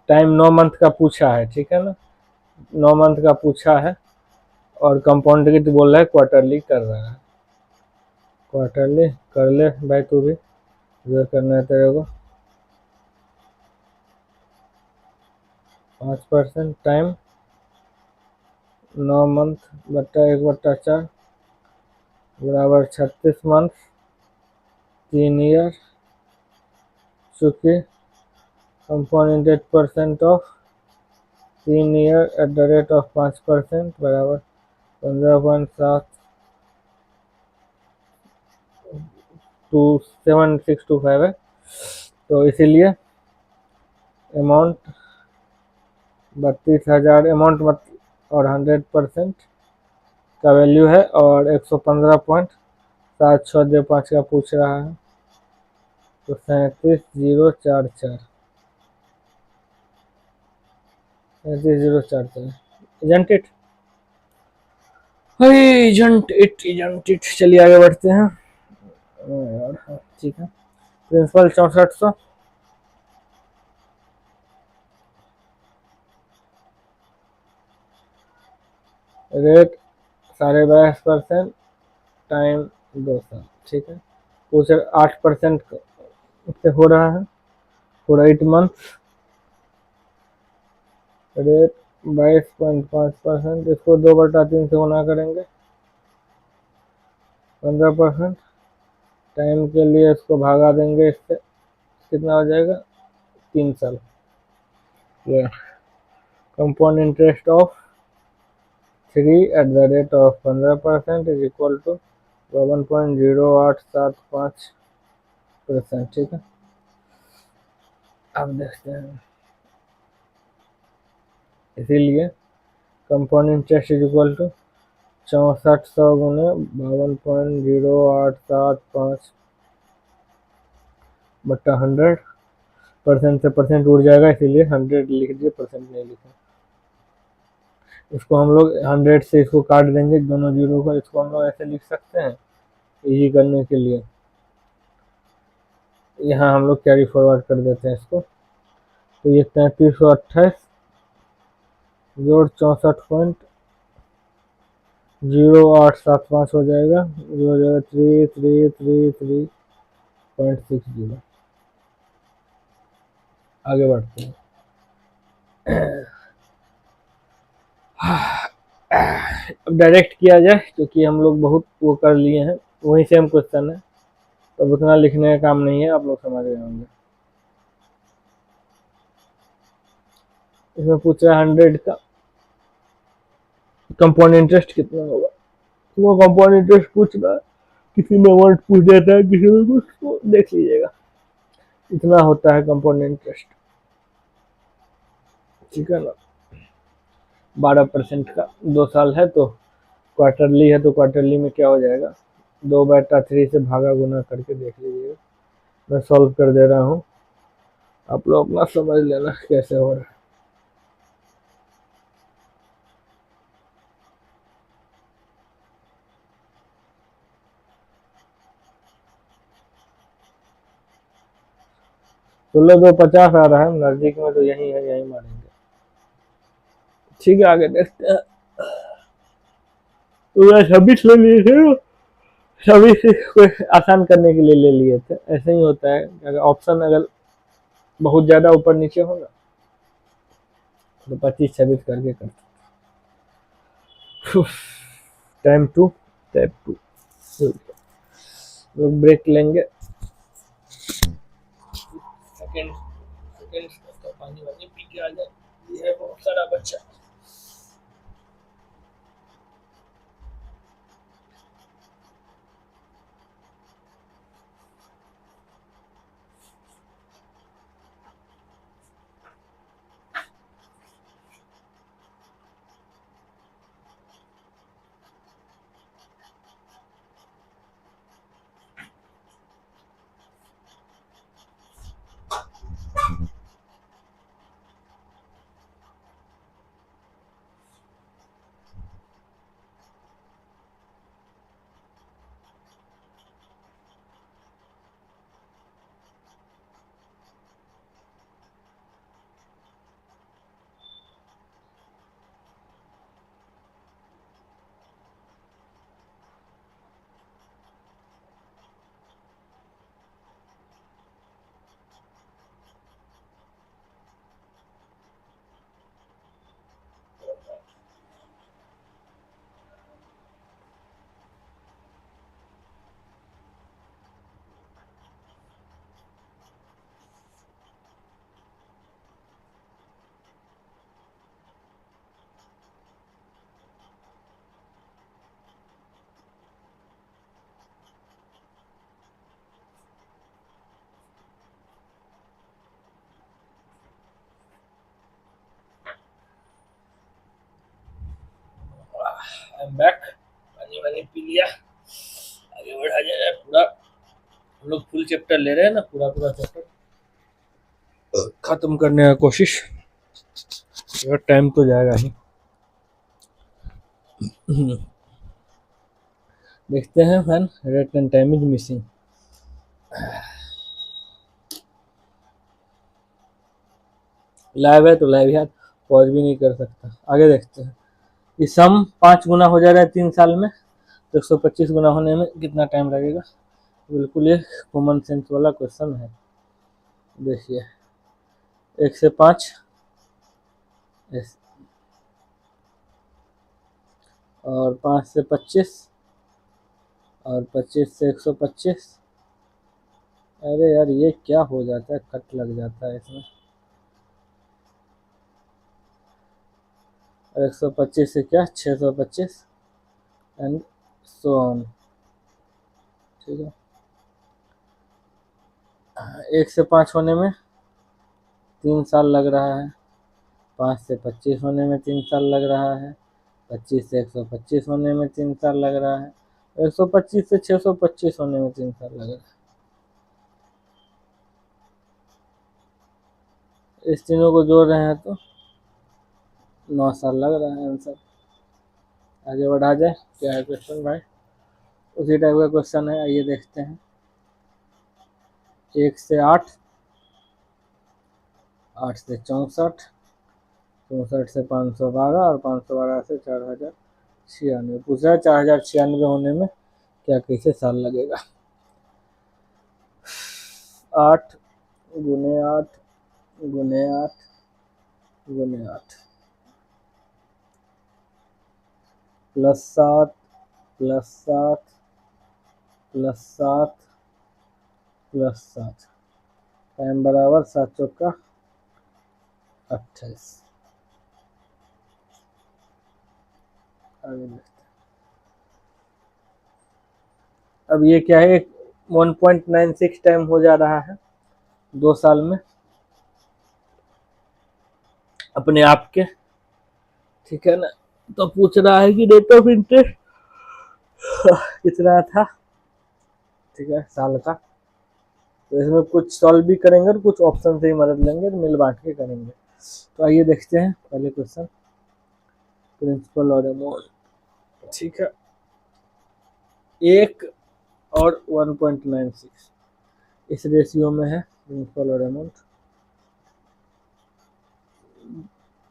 टाइम 9 मंथ का पूछा है, ठीक है ना, 9 मंथ का पूछा है, और कंपाउंडेड बोल रहा है क्वार्टरली कर रहा है। क्वार्टरली कर ले भाई, तू भी जो करना है तेरे को। 5%, टाइम 9 मंथ बट्टा 1/4 बराबर 36 मंथ, 3 ईयर, चूँकि compounded percent of 3 year at the rate of 5% बराबर 15.7625 है। तो इसीलिए अमाउंट 32,000 अमाउंट मत और 100% का वैल्यू है, और 115.7625 का पूछ रहा है, तो 37,044, 37,044 इजंट इट, इजंट इट। चलिए आगे बढ़ते हैं यार, हाँ ठीक है। प्रिंसिपल 6400, रेट 22.5%, टाइम 2 साल, ठीक है। कुछ 8% से हो रहा है फॉर 8 मंथ, रेट 22.5%, इसको 2/3 से गुना करेंगे 15%, टाइम के लिए इसको भागा देंगे इससे, कितना हो जाएगा 3 साल। Compound interest of 3/15% is equal to 52.0875%। ठीक है, अब देखते हैं। इसीलिए compound interest is equal to 6400 गुने 52.0875 बट्टा 100%। से परसेंट उड़ जाएगा, इसीलिए 100 लिख दिए, परसेंट नहीं लिखा। इसको हम लोग 100 से इसको काट देंगे, दोनों जीरो को। इसको हम लोग ऐसे लिख सकते हैं इजी करने के लिए। यहाँ हम लोग कैरी फॉरवर्ड कर देते हैं इसको। तो ये 3328 जोड़ 64.0875 हो जाएगा, जो हो जाएगा 3333.60। आगे बढ़ते हैं। अब डायरेक्ट किया जाए, क्योंकि हम लोग बहुत वो कर लिए हैं, वही सेम क्वेश्चन है, तो उतना लिखने का काम नहीं है, आप लोग समझ रहे होंगे। इसमें पूछ रहा है 100 का कंपाउंड इंटरेस्ट कितना होगा। वो कंपाउंड इंटरेस्ट पूछ रहा है, किसी में वर्ड पूछ देता है, किसी में कुछ, तो देख लीजिएगा। इतना होता है कंपाउंड इंटरेस्ट। ठीक है ना, 12% का 2 साल है, तो क्वार्टरली है, तो क्वार्टरली में क्या हो जाएगा, 2/3 से भागा गुना करके देख लीजिएगा। मैं सॉल्व कर दे रहा हूँ, आप लोग अपना समझ लेना कैसे हो रहा है। तो 250 आ रहा है नजदीक में, तो यही है, यही मारेंगे। ठीक है, आगे देखते हैं। तो 26 ले लिए थे, 26 आसान करने के लिए ले लिए थे। ऐसे ही होता है, अगर ऑप्शन अगर बहुत ज्यादा ऊपर नीचे हो ना, तो 25-26 करके करते। टाइम टू टैप टू, लोग ब्रेक लेंगे। सेकंड तो पानी वानी पी के आ जाए, ये है बहुत सारा बच्चा। आई एम बैक, पानी वानी पी लिया, आगे बढ़ा जाए। पूरा हम लोग फुल चैप्टर ले रहे हैं ना, पूरा पूरा चैप्टर खत्म करने का कोशिश। टाइम तो जाएगा ही। देखते हैं fan, rate and time is missing. Live है तो लाइव यार, पॉज भी नहीं कर सकता। आगे देखते हैं। ये सम 5 गुना हो जा रहा है 3 साल में, तो 125 गुना होने में कितना टाइम लगेगा। बिल्कुल ये कॉमन सेंस वाला क्वेश्चन है। देखिए 1 से 5 और 5 से 25 और 25 से 125। अरे यार ये क्या हो जाता है, कट लग जाता है इसमें। और 125 से क्या 625 एंड सो ऑन। ठीक है, 1 से 5 होने में 3 साल लग रहा है, 5 से 25 होने में 3 साल लग रहा है, 25 से 125 होने में 3 साल लग रहा है, 125 से 625 होने में 3 साल लग रहा है। इस तीनों को जोड़ रहे हैं तो 9 साल लग रहा है आंसर। आगे बढ़ा जाए, क्या है क्वेश्चन भाई? उसी टाइप का क्वेश्चन है, आइए देखते हैं। 1 से 8, 8 से 64, 64 से 512 और 512 से 4096 पूछ रहा है 4096 होने में क्या कैसे साल लगेगा। 8 गुने 8 गुने 8 गुने 8 plus 7 plus 7 plus 7 plus 7 time बराबर 7 चौका 28। आगे देखते हैं। अब ये क्या है, 1.96 टाइम हो जा रहा है 2 साल में अपने आप के। ठीक है ना, तो पूछ रहा है कि रेट ऑफ इंटरेस्ट कितना था, ठीक है, साल का। तो इसमें कुछ सॉल्व भी करेंगे और कुछ ऑप्शन से ही मदद लेंगे, तो मिल बांट के करेंगे। तो आइए देखते हैं पहले क्वेश्चन, प्रिंसिपल और अमाउंट। ठीक है, 1 और 1.96 इस रेशियो में है प्रिंसिपल और अमाउंट,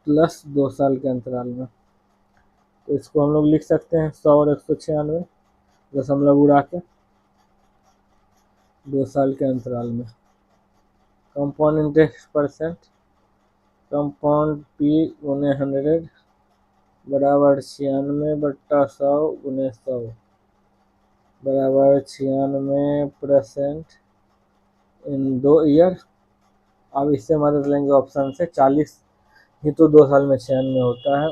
प्लस 2 साल के अंतराल में। तो इसको हम लोग लिख सकते हैं 100 और 196 दशमलव उड़ा के 2 साल के अंतराल में। Compound interest percent, compound P गुने 100 बराबर 96/100 गुने 100 बराबर 96% इन 2 ईयर। अब इससे मदद लेंगे ऑप्शन से, 40 ही तो 2 साल में 96 होता है,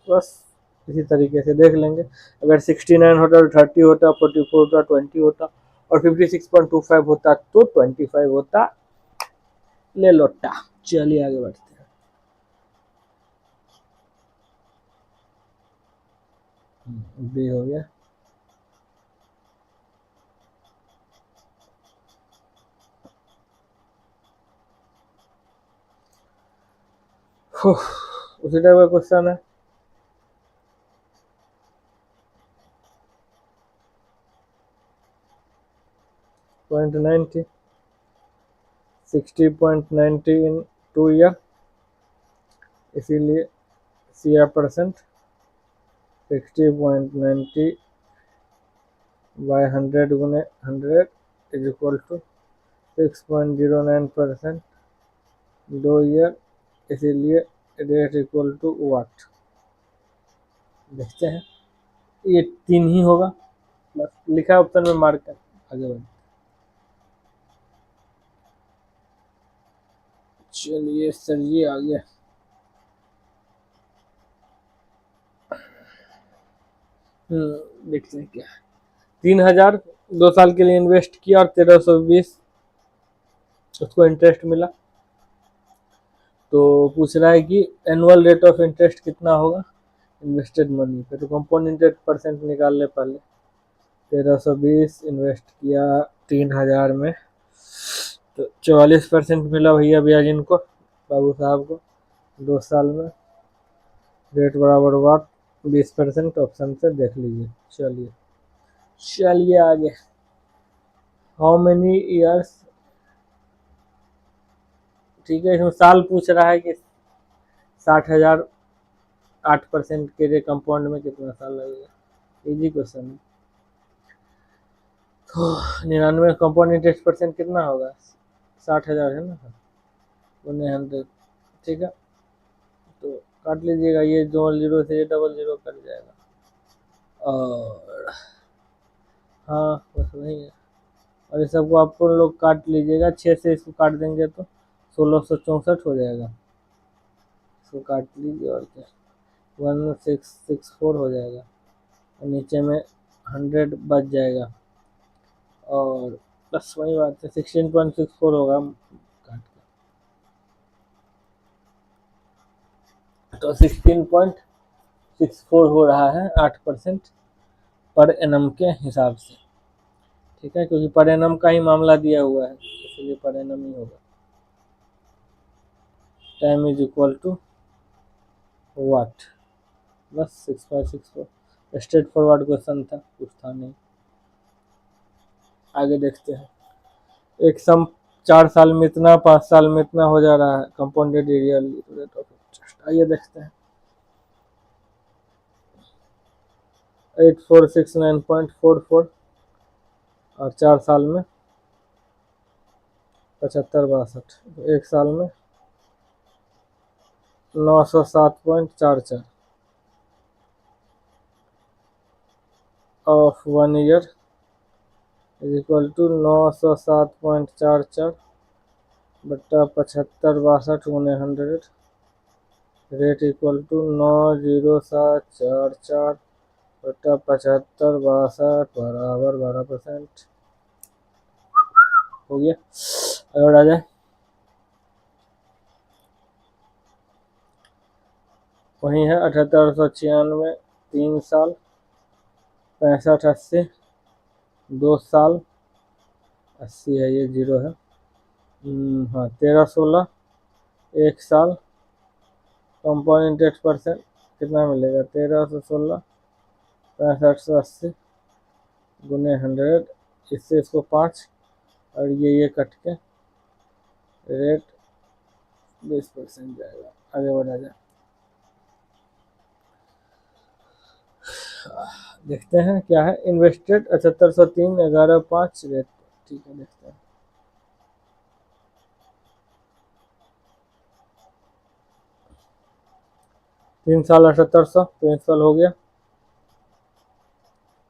बस इसी तरीके से देख लेंगे। अगर 69 होता तो 30 होता, 44 होता 20 होता और 56.25 होता तो 25 होता। ले लोटा। चलिए आगे बढ़ते हैं। बी हो गया। उसी टाइप का क्वेश्चन है। .90 60.90 इन 2 ईयर, इसीलिए CR% 60.90 बाय 100 गुने 100 इज इक्वल टू 6.09% 2 ईयर, इसीलिए रेट इक्वल टू वाट। देखते हैं, ये 3 ही होगा, बस लिखा ऑप्शन में मार्क कर आगे बढ़। चलिए सर ये आ गया। देखते हैं क्या है। 3000 2 साल के लिए इन्वेस्ट किया और 1320 उसको इंटरेस्ट मिला। तो पूछ रहा है कि एनुअल रेट ऑफ इंटरेस्ट कितना होगा इन्वेस्टेड मनी पे। तो कंपाउंड इंटरेस्ट परसेंट निकाल ले पहले। 1320 इन्वेस्ट किया 3000 में, तो 44% मिला भैया ब्याज इनको, बाबू साहब को 2 साल में। रेट बराबर वाट 20% ऑप्शन से देख लीजिए। चलिए चलिए आगे। हाउ मेनी ईयर्स, ठीक है, इसमें साल पूछ रहा है कि 60,000 8% के लिए कंपाउंड में कितना साल लगेगा। इजी क्वेश्चन है। तो 99 कंपाउंड इंटरेस्ट परसेंट कितना होगा, 60,000 है ना, उन्हें 100। ठीक है, तो काट लीजिएगा, ये 0 से 00 कट जाएगा और हाँ बस वही है। और ये सबको आपको लोग काट लीजिएगा, 6 से इसको काट देंगे तो 1664 हो जाएगा। इसको काट लीजिए और क्या। 1664 हो जाएगा, और नीचे में 100 बच जाएगा, और बस वही बात है, 16.64 होगा काट के, तो 16.64 हो रहा है 8% पर एनम के हिसाब से, ठीक है, क्योंकि पर एनम का ही मामला दिया हुआ है, इसलिए पर एनम ही होगा। टाइम इज इक्वल टू वाट, बस 6.64, स्ट्रेट फॉरवर्ड क्वेश्चन था, कुछ था नहीं। आगे देखते हैं, एक सम 4 साल में इतना, 5 साल में इतना हो जा रहा है, compounded real rate of interest. आइए देखते हैं, 8469.44 और 4 साल में 7562, एक साल में 907.44 of 1 year is equal to 907.44 बट्टा 7562 गुने 100, रेट इक्वल टू 90744 बट्टा 7562 बराबर 12% हो गया। और आ जाए, वही है 7896, 3 साल 6580, 2 साल 80 है, ये 0 है, हाँ 1316, 1 साल, कंपाउंड इंटरेस्ट परसेंट कितना मिलेगा, 1316 6580 गुने 100, इससे इसको 5 और ये कट के रेट 20% जाएगा। आगे बढ़ा जाए, देखते हैं क्या है, इन्वेस्टेड 7803, 11.5 रेट, ठीक है देखते हैं। तीन साल 7800 प्रिंसिपल हो गया,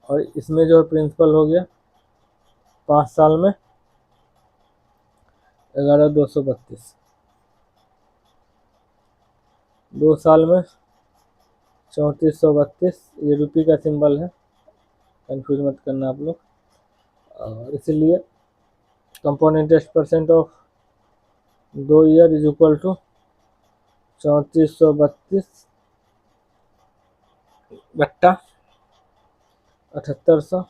और इसमें जो प्रिंसिपल हो गया 5 साल में 11232, 2 साल में 3432, ये रुपये का सिंबल है, कंफ्यूज मत करना आप लोग, और इसीलिए compound interest percent of 2 year is equal to 3432 बट्टा 7800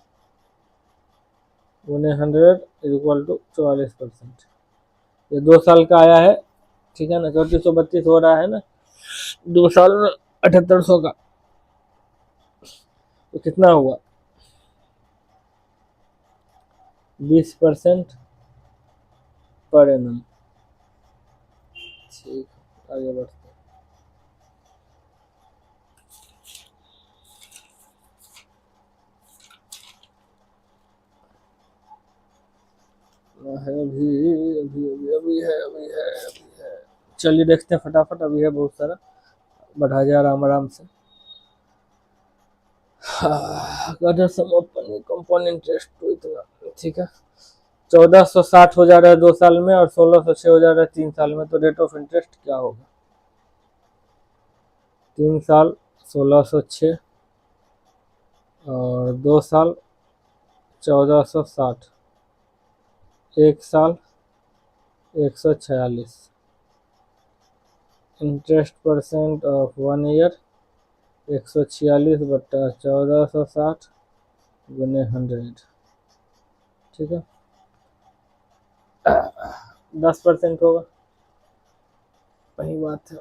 गुने 100 इज इक्वल टू 44%। ये 2 साल का आया है, ठीक है ना, 3432 हो रहा है ना, 2 साल में 7800 का, तो कितना हुआ, 20% पर एनम। ठीक, आगे बढ़ते हैं, है अभी है, चलिए देखते हैं फटाफट, अभी है बहुत सारा, बढ़ा जा आराम आराम से। कंपाउंड इंटरेस्ट तो इतना, ठीक है, 1460 हो जा रहा है 2 साल में, और 1606 हो जा रहा है 3 साल में, तो रेट ऑफ इंटरेस्ट क्या होगा, 3 साल 1606 और 2 साल 1460, 1 साल 146, इंटरेस्ट परसेंट ऑफ 1 ईयर 146 बट्टा 1460 गुने 100, ठीक है, 10% होगा, वही बात है,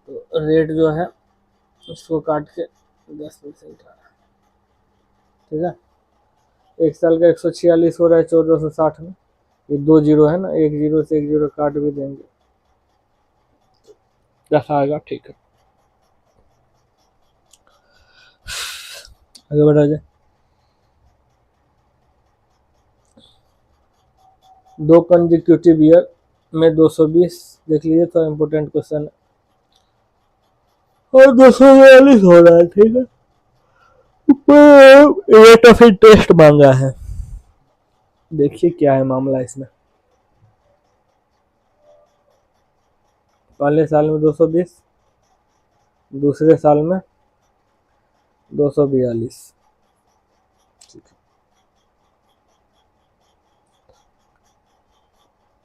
तो रेट जो है उसको काट के 10% आ रहा है, ठीक है, 1 साल का 146 हो रहा है 1460 में, ये 2 जीरो है ना, 1 जीरो से 1 जीरो काट भी देंगे, 10 आएगा, ठीक है, आगे बढ़ा जाए, 2 कंसेक्यूटिव ईयर में 220, देख लीजिए, तो इम्पोर्टेंट क्वेश्चन है, और 242 हो रहा है, ठीक है, रेट ऑफ इंटरेस्ट मांगा है, देखिए क्या है मामला इसमें, पहले साल में 220, दूसरे साल में 242।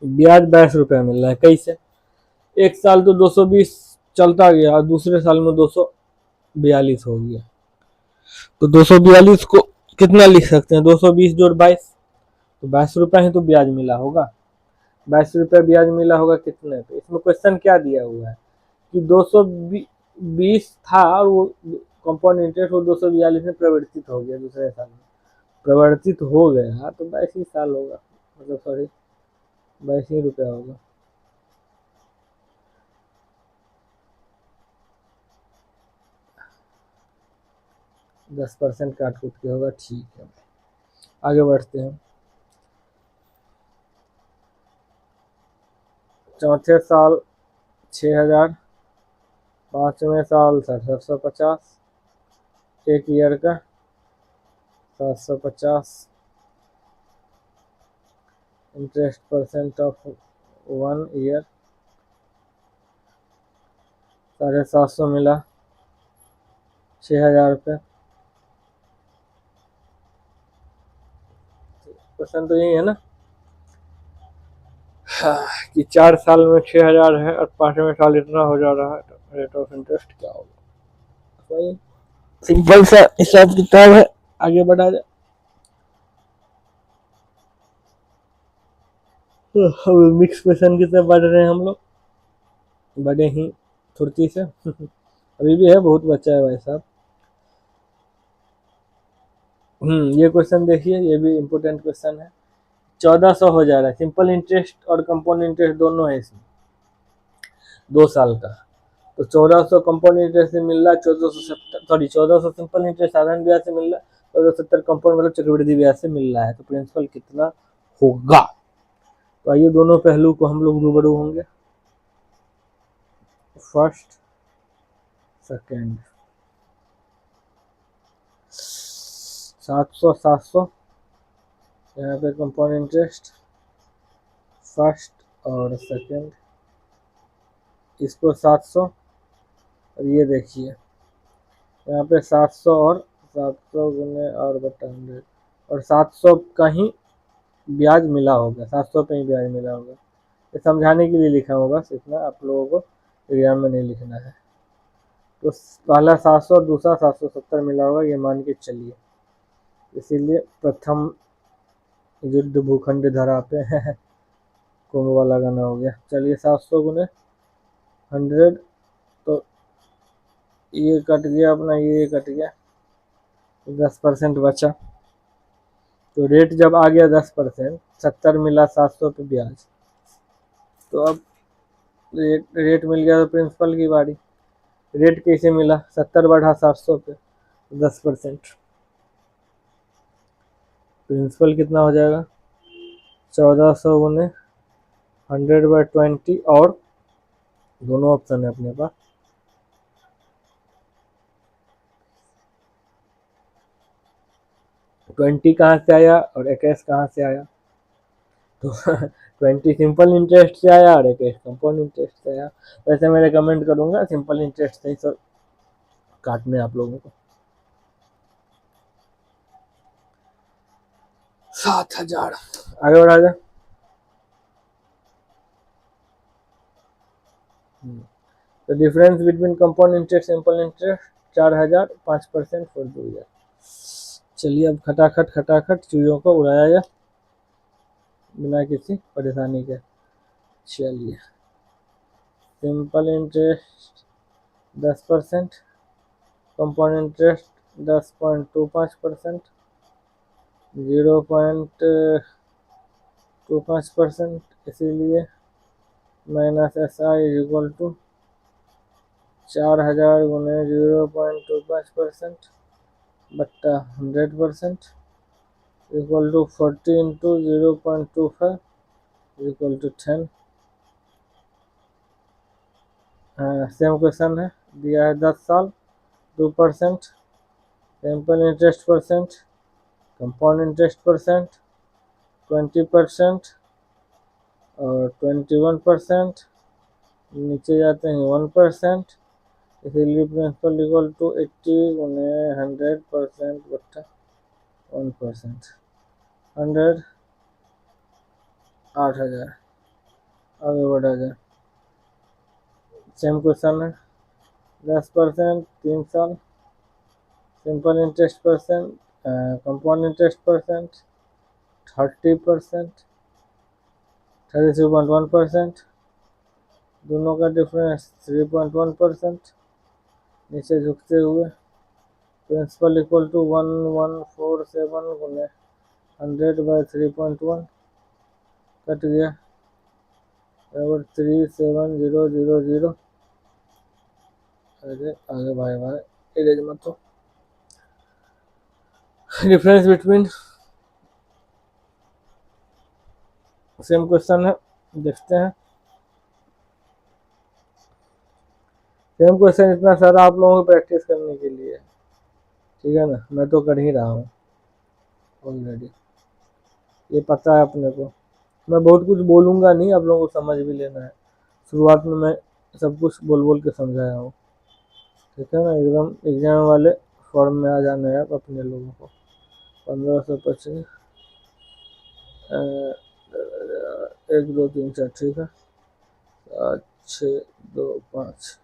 ब्याज 22 रुपये मिल रहा है। कैसे? एक साल तो 220 चलता गया और दूसरे साल में 242 हो गया। तो 242 को कितना लिख सकते हैं? 220 जोड़ 22, तो 22 रुपये ही तो ब्याज मिला होगा। 22 रुपये ब्याज मिला होगा कितने? तो इसमें क्वेश्चन क्या दिया हुआ है कि 220 था और वो कंपाउंड इंटरेस्ट वो 242 में परिवर्तित हो गया, दूसरे साल में परिवर्तित हो गया, तो 22 ही साल होगा, मतलब सॉरी 22 ही रुपया होगा। दस % काट कूट के होगा। ठीक है, आगे बढ़ते हैं। चौथे साल 6000, पांचवें साल 6750, एक ईयर का 750, इंटरेस्ट % ऑफ 1 ईयर 750 मिला, 6000 रुपये। क्वेश्चन तो यही है ना कि 4 साल में 6000 है और 5वें साल इतना हो जा रहा है, तो रेट ऑफ इंटरेस्ट क्या होगा? वही सिंपल सा हिसाब किताब है, आगे बढ़ा जाए। मिक्स क्वेश्चन की तरफ बढ़ रहे हैं हम लोग, बड़े ही फुर्ती से अभी भी है, बहुत बच्चा है भाई साहब। ये क्वेश्चन देखिए, ये भी इम्पोर्टेंट क्वेश्चन है। 1400 हो जा रहा है, सिंपल इंटरेस्ट और कंपाउंड इंटरेस्ट दोनों है इसमें, 2 साल का। तो 1400 कंपाउंड इंटरेस्ट से मिल रहा है, 1470 सॉरी 1400 सिंपल इंटरेस्ट साधारण ब्याज से मिल रहा है, 1470 कंपाउंड मतलब चक्रवृद्धि ब्याज से मिल रहा है। तो प्रिंसिपल कितना होगा? तो आइए दोनों पहलू को हम लोग रूबरू होंगे। फर्स्ट सेकेंड 700 700, यहाँ पे कंपाउंड इंटरेस्ट फर्स्ट और सेकेंड, इसको 700, और ये देखिए यहाँ पे 700 और 700 गुने और बटा 100, और 700 का ही ब्याज मिला होगा, 700 पे ही ब्याज मिला होगा। ये समझाने के लिए लिखा होगा, बस इतना आप लोगों को एग्जाम में नहीं लिखना है। तो पहला 700 और दूसरा 770 मिला होगा, ये मान के चलिए। इसीलिए प्रथम युद्ध भूखंड धरा पे कुंभ वाला गाना हो गया। चलिए 700 गुने 100, तो ये कट गया अपना, ये कट गया, 10% बचा। तो रेट जब आ गया 10%, 70 मिला 700 पे ब्याज, तो अब रेट मिल गया, तो प्रिंसिपल की बारी। रेट कैसे मिला? 70 बढ़ा 700 पे 10%, प्रिंसिपल कितना हो जाएगा? 1400 गुने 100/20, और दोनों ऑप्शन है अपने पास, ट्वेंटी कहाँ से आया और 21 कहाँ से आया? तो 20 सिंपल इंटरेस्ट से आया और 21 कंपाउंड इंटरेस्ट से आया। वैसे मैं रिकमेंड करूंगा सिंपल इंटरेस्ट से ही सर काटने आप लोगों को। 7000, आगे बढ़ा जाए। तो difference between compound interest simple interest 4000, 5% for 2 year. चलिए अब खटाखट चीज़ों को उड़ाया जाए बिना किसी परेशानी के। चलिए सिंपल इंटरेस्ट 10%, कंपाउंड इंटरेस्ट 10.25%, 0.25%, इसीलिए माइनस SI इक्वल टू 4000 गुने 0.25% बट्टा 100% equal to 40 into 0.25 equal to 10। Same question है, दिया है 10 साल 2%, सिंपल इंटरेस्ट %, कंपाउंड इंटरेस्ट %, 20% और 21%, नीचे जाते हैं 1%, इसीलिए प्रिंसिपल इक्वल टू 80 गुने 100% बट्टा 1%, 100 8,000। आगे बढ़ा जाए, सेम क्वेश्चन है। 10% 3 साल, simple interest percent, compound interest percent 30%, 33.1%, दोनों का डिफरेंस 3.1%। नीचे झुकते हुए प्रिंसिपल इक्वल टू 1147 गुने 100/3.1 कट गया, बराबर 37000। आगे भाई भाई इरेज मत हो। डिफरेंस बिटवीन, सेम क्वेश्चन है, देखते हैं। सेम क्वेश्चन इतना सारा आप लोगों को प्रैक्टिस करने के लिए, ठीक है ना, मैं तो कर ही रहा हूँ ऑलरेडी, ये पता है अपने को। मैं बहुत कुछ बोलूँगा नहीं, आप लोगों को समझ भी लेना है। शुरुआत में मैं सब कुछ बोल बोल के समझाया हूँ, ठीक है ना। एकदम एग्जाम वाले फॉर्म में आ जाना है अपने लोगों को। 1525 1 2 3 4, ठीक है, 7 6 2 5,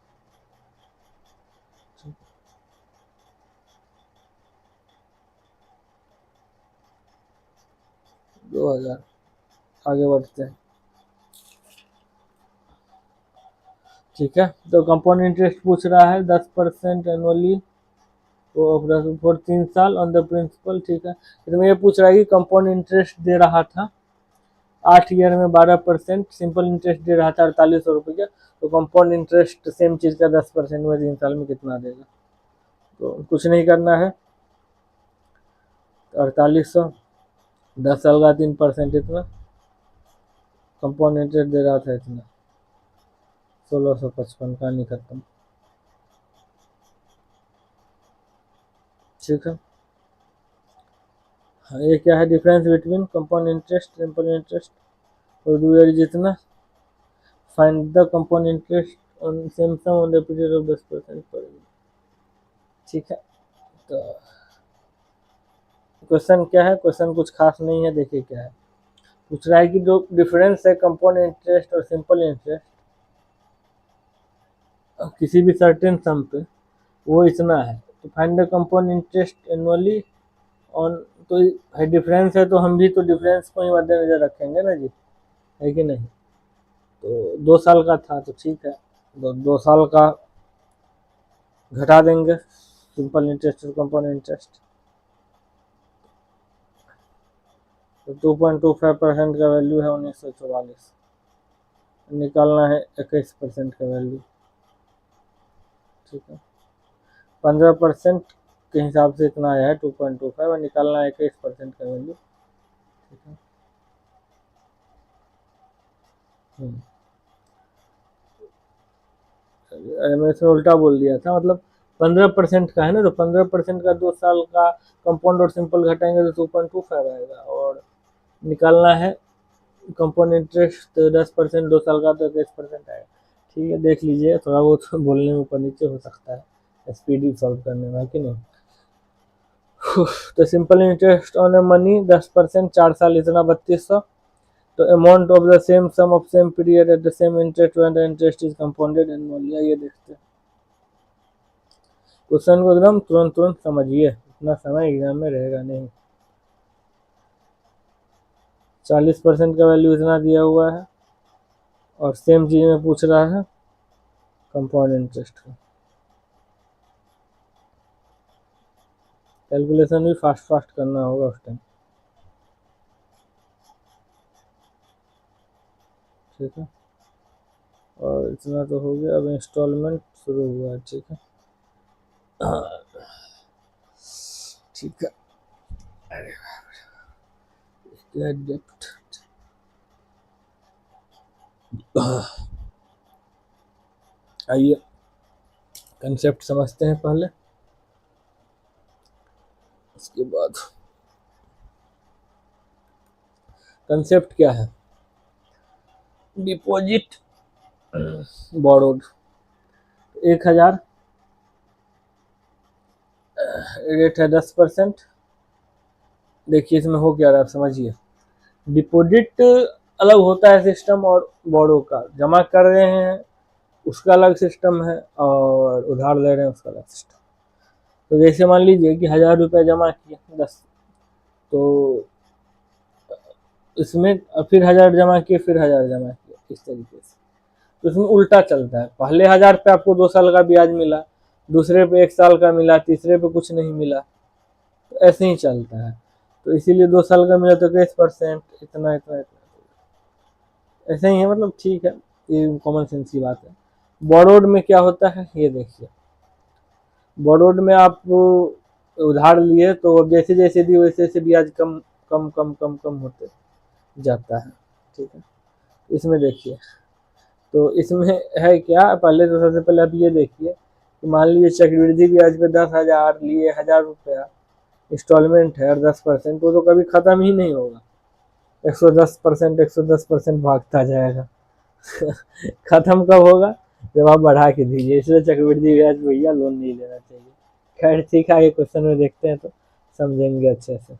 2000। आगे बढ़ते हैं, ठीक है। तो कंपाउंड इंटरेस्ट पूछ रहा है 10% एनुअली फॉर 3 साल ऑन द प्रिंसिपल, ठीक है। इसमें ये पूछ रहा है कि कंपाउंड इंटरेस्ट दे रहा था 8 ईयर में 12%, सिंपल इंटरेस्ट दे रहा था 4800 रुपये, तो कंपाउंड इंटरेस्ट सेम चीज़ का 10% में 3 साल में कितना देगा। तो कुछ नहीं करना है, 4800, 10 साल का 3% इतना, कंपाउंड इंटरेस्ट दे रहा था इतना, 1655 का नहीं खत्म, ठीक है। हाँ, ये क्या है difference between compound interest simple interest और डू ईयर जितना, find the compound interest on same sum on the period of 10% पर, ठीक है। तो क्वेश्चन क्या है, क्वेश्चन कुछ खास नहीं है, देखिए क्या है। पूछ रहा है कि जो डिफरेंस है कंपाउंड इंटरेस्ट और सिंपल इंटरेस्ट किसी भी सर्टेन सम पे, वो इतना है, तो find the compound interest annually on, तो है डिफरेंस है तो हम भी तो डिफरेंस को ही मद्देनजर रखेंगे ना जी, है कि नहीं। तो 2 साल का था तो ठीक है, तो 2 साल का घटा देंगे सिंपल इंटरेस्ट और कंपाउंड इंटरेस्ट, तो 2.25% का वैल्यू है 1944, निकालना है 21% का वैल्यू, ठीक है। 15% के हिसाब से इतना आया है 2.25, और निकालना है 21% का वैल्यू, ठीक है। मैं इसमें उल्टा बोल दिया था, मतलब 15% का है ना, तो 15% का 2 साल का कंपाउंड और सिंपल घटाएंगे तो 2.25 आएगा, और निकालना है कंपाउंड इंटरेस्ट तो 10% 2 साल का तो 21% आएगा, ठीक है। देख लीजिए, थोड़ा बहुत बोलने में ऊपर नीचे हो सकता है स्पीडी सॉल्व करने में, कि नहीं। तो simple interest on a money 10%, 4 साल इतना 3200, तो amount of the same sum of same period at the same interest when the interest is compounded annually. ये देखते हैं क्वेश्चन को, एकदम तुरंत तुरंत समझिए, इतना समय एग्जाम में रहेगा नहीं। 40% का वैल्यू इतना दिया हुआ है, और सेम चीज में पूछ रहा है कंपाउंड इंटरेस्ट का। कैलकुलेशन भी फास्ट फास्ट करना होगा उस टाइम, ठीक है। और इतना तो हो गया, अब इंस्टॉलमेंट शुरू हुआ है, ठीक है। ठीक है, अरे डेप्थ, आइए कंसेप्ट समझते हैं पहले, उसके बाद कंसेप्ट क्या है। डिपॉजिट बोरोड 1000, रेट है 10%। देखिए इसमें हो क्या रहा है आप समझिए। डिपॉजिट अलग होता है सिस्टम, और बोरो का जमा कर रहे हैं उसका अलग सिस्टम है, और उधार ले रहे हैं उसका अलग सिस्टम। तो जैसे मान लीजिए कि 1000 रुपये जमा किए 10, तो इसमें फिर 1000 जमा किए, फिर 1000 जमा किए, इस तरीके से। तो इसमें उल्टा चलता है, पहले 1000 पे आपको 2 साल का ब्याज मिला, दूसरे पे 1 साल का मिला, तीसरे पे कुछ नहीं मिला, तो ऐसे ही चलता है। तो इसीलिए 2 साल का मिला तो 20%, इतना इतना इतना, ऐसे ही है। मतलब ठीक है, ये कॉमन सेंस की बात है। बोरोड में क्या होता है ये देखिए। बोरोड में आप उधार लिए तो जैसे जैसे दी वैसे वैसे ब्याज कम कम कम कम कम होते जाता है, ठीक है। इसमें देखिए, तो इसमें है क्या, पहले तो सबसे पहले आप ये देखिए कि मान लीजिए चक्रवृद्धि ब्याज पे 10,000 लिए, 1000 रुपया इंस्टॉलमेंट है और 10%, तो कभी खत्म ही नहीं होगा। 110%, 110% भागता जाएगा। खत्म कब होगा, जब आप बढ़ा के दीजिए। इसलिए चक्रवृद्धि ब्याज भैया लोन नहीं लेना चाहिए। खैर ठीक है, आगे क्वेश्चन में देखते हैं तो समझेंगे अच्छे से।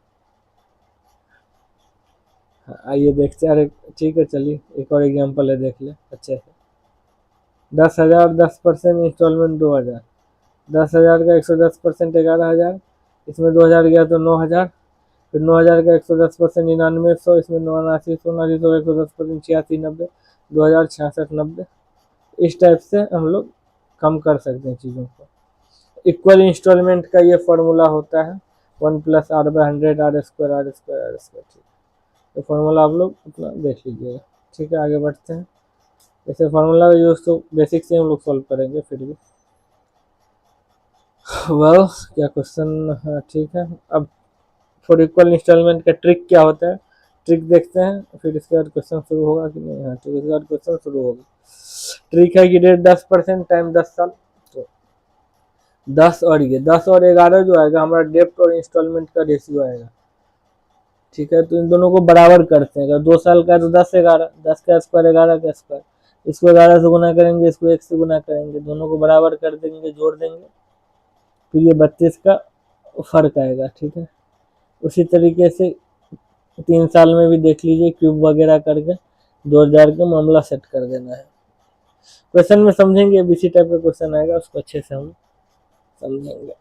हाँ, आइए देखते हैं। अरे ठीक है, चलिए एक और एग्जांपल है, देख ले अच्छे से। 10,000, 10% इंस्टॉलमेंट 2,000, 10,000 का 110% 11,000, इसमें 2,000 गया तो 9,000, फिर 9,000 का 110% 9900, इसमें 89 89 का 110% 86 90, 2,000 66 90। इस टाइप से हम लोग कम कर सकते हैं चीज़ों को। इक्वल इंस्टॉलमेंट का ये फॉर्मूला होता है 1 + r/100 r square r square r square, ठीक। तो फार्मूला आप लोग अपना देख लीजिएगा। ठीक है, आगे बढ़ते हैं। वैसे फार्मूला का यूज तो बेसिक से हम लोग सॉल्व करेंगे फिर भी। वेल क्या क्वेश्चन, हाँ ठीक है। अब फॉर इक्वल इंस्टॉलमेंट का ट्रिक क्या होता है, ट्रिक देखते हैं, फिर इसके बाद क्वेश्चन शुरू होगा कि नहीं। हाँ ठीक है, इसके बाद क्वेश्चन शुरू होगा। ट्रिक है कि रेट 10% टाइम 10 साल, तो 10 और ये 10 और 11 जो आएगा हमारा डेप्ट और इंस्टॉलमेंट का रेशियो आएगा, ठीक है। तो इन दोनों को बराबर करते हैं। अगर 2 साल का है तो 10 11, 10 का स्क्वायर 11 का स्क्वायर, इसको 11 से गुना करेंगे, इसको 1 से गुना करेंगे, दोनों को बराबर कर देंगे, जोड़ देंगे, फिर ये 32 का फर्क आएगा, ठीक है। उसी तरीके से 3 साल में भी देख लीजिए, क्यूब वगैरह करके 2000 का मामला सेट कर देना है। क्वेश्चन में समझेंगे, इसी टाइप का क्वेश्चन आएगा, उसको अच्छे से हम समझेंगे।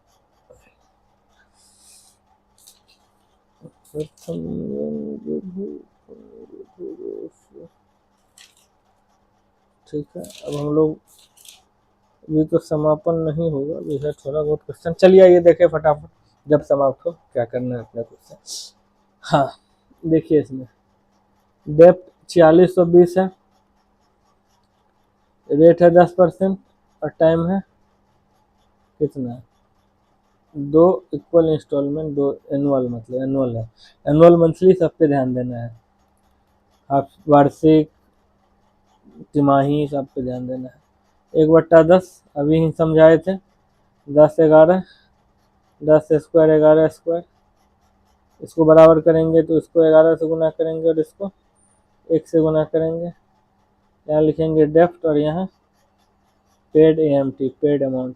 ठीक है, अब हम लोग, ये तो समापन नहीं होगा, ये है थोड़ा बहुत क्वेश्चन। चलिए आइए देखें फटाफट, जब समाप्त हो क्या करना है अपने क्वेश्चन। हाँ देखिए, इसमें डेप्थ 4620 है, रेट है 10% और टाइम है कितना है, 2 इक्वल इंस्टॉलमेंट, 2 एनुअल, मतलब एनुअल है, एनुअल मंथली सब पे ध्यान देना है, हाफ वार्षिक तिमाही सब पे ध्यान देना है। 1/10 अभी ही समझाए थे, 10 11, 10 स्क्वायर 11 स्क्वायर, इसको बराबर करेंगे तो इसको 11 से गुना करेंगे और इसको 1 से गुना करेंगे। यहाँ लिखेंगे डेप्ट और यहाँ पेड AMT, पेड अमाउंट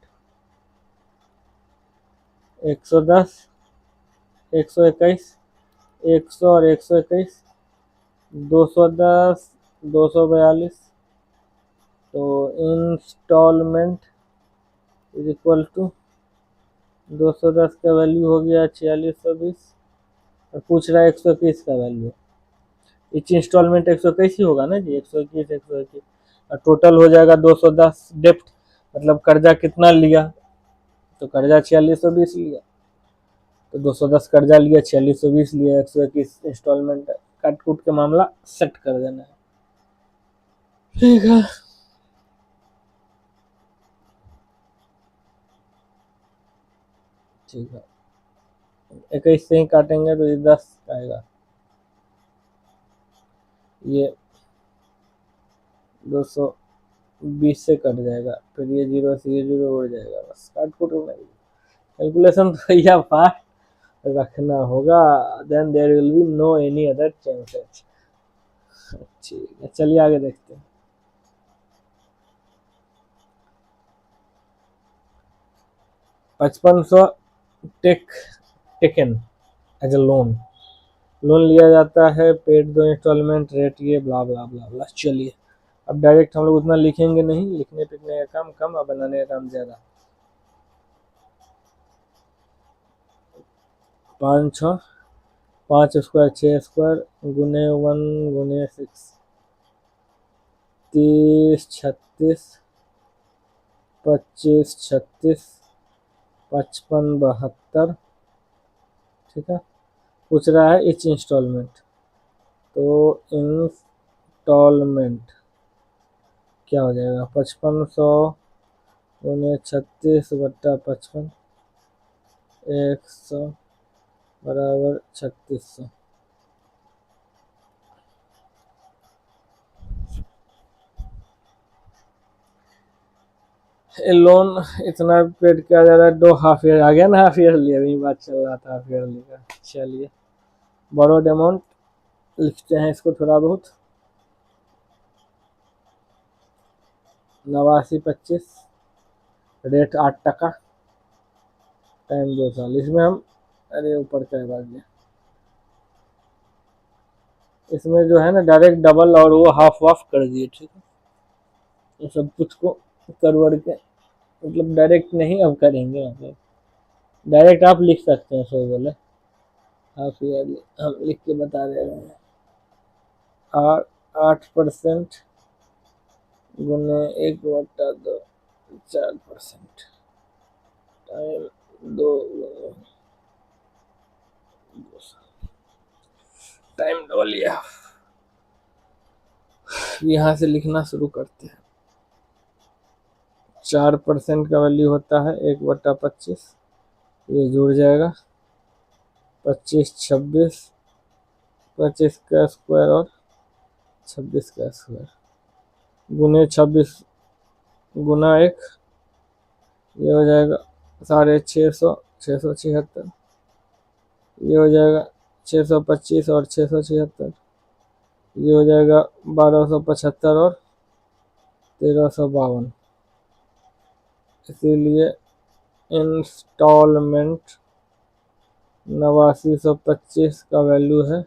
110, 121, 100 और 121, 210, 242। तो इंस्टॉलमेंट इज इक्वल टू 210 का वैल्यू हो गया 4620, और पूछ रहा है 121 का वैल्यू। इच इंस्टॉलमेंट 121 ही होगा ना जी, 121 121, और टोटल हो जाएगा 210। डेप्ट मतलब कर्जा कितना लिया, तो कर्जा 4620 लिया, तो 210 कर्जा लिया, 4620 लिया, 121 इंस्टॉलमेंट, काट कूट के मामला सेट कर देना है, ठीक है। ठीक है, 21 से ही काटेंगे तो ये 10 आएगा, ये 220 से कट जाएगा, फिर ये 0 से ये 0 उड़ जाएगा, बस काट कूट होना। कैलकुलेशन तो भैया फास्ट रखना होगा, then there will be no any other chances. ठीक है, चलिए आगे देखते हैं। 5500 taken as a loan, loan लिया जाता है, पेड 2 इंस्टॉलमेंट, रेट ये ब्ला ब्ला ब्ला ब्ला। चलिए अब डायरेक्ट हम लोग उतना लिखेंगे नहीं, लिखने पिखने का काम कम और बनाने का काम ज़्यादा। 5 स्क्वायर 6 स्क्वायर गुने 1 गुने 6 30 36 25 36 55 72। ठीक है, पूछ रहा है इच इंस्टॉलमेंट, तो इंस्टॉलमेंट क्या हो जाएगा 5500 गुने 36 बट्टा 55 100 बराबर 3600। लोन इतना पेड किया जा रहा है, 2 हाफ ईयर आ गया ना, हाफ ईयरली अभी बात चल रहा था हाफ ईयरली का। चलिए बोरोड अमाउंट लिखते हैं इसको थोड़ा बहुत, 8925, रेट 8%, टाइम 2 साल। इसमें हम अरे ऊपर क्या बात गया, इसमें जो है ना डायरेक्ट डबल और वो हाफ वाफ कर दिए। ठीक है, ये सब कुछ को करवड़ के मतलब डायरेक्ट नहीं अब करेंगे, मतलब डायरेक्ट आप लिख सकते हैं सो बोले हाफ ईयरली, हम लिख के बता दे रहे हैं। 8% गुने 1/2 4%, टाइम 2 टाइम 2 लिया। यहाँ से लिखना शुरू करते हैं। 4% का वैल्यू होता है 1/25, ये जुड़ जाएगा 25 26 25 का स्क्वायर और 26 का स्क्वायर गुने 26 गुना 1, ये हो जाएगा 650 676, ये हो जाएगा 625 और 676, ये हो जाएगा 1275 और 1352। इसीलिए इंस्टॉलमेंट 8925 का वैल्यू है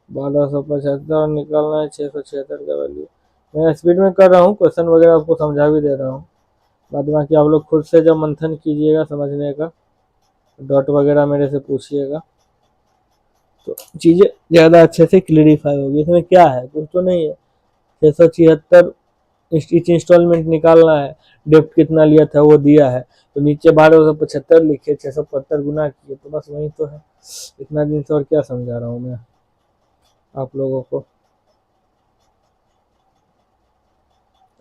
1275 और निकालना है 676 का वैल्यू। मैं स्पीड में कर रहा हूँ, क्वेश्चन वगैरह आपको समझा भी दे रहा हूँ, बाद बाकी आप लोग खुद से जब मंथन कीजिएगा समझने का, डॉट वगैरह मेरे से पूछिएगा तो चीज़ें ज़्यादा अच्छे से क्लियरिफाई होगी। इसमें क्या है, कुछ तो नहीं है, 676 इच इंस्टॉलमेंट निकालना है, डेप्ट कितना लिया था वो दिया है, तो नीचे 1275 लिखे, 675 गुना किए, तो बस वही तो है। इतना दिन से और क्या समझा रहा हूँ मैं आप लोगों को।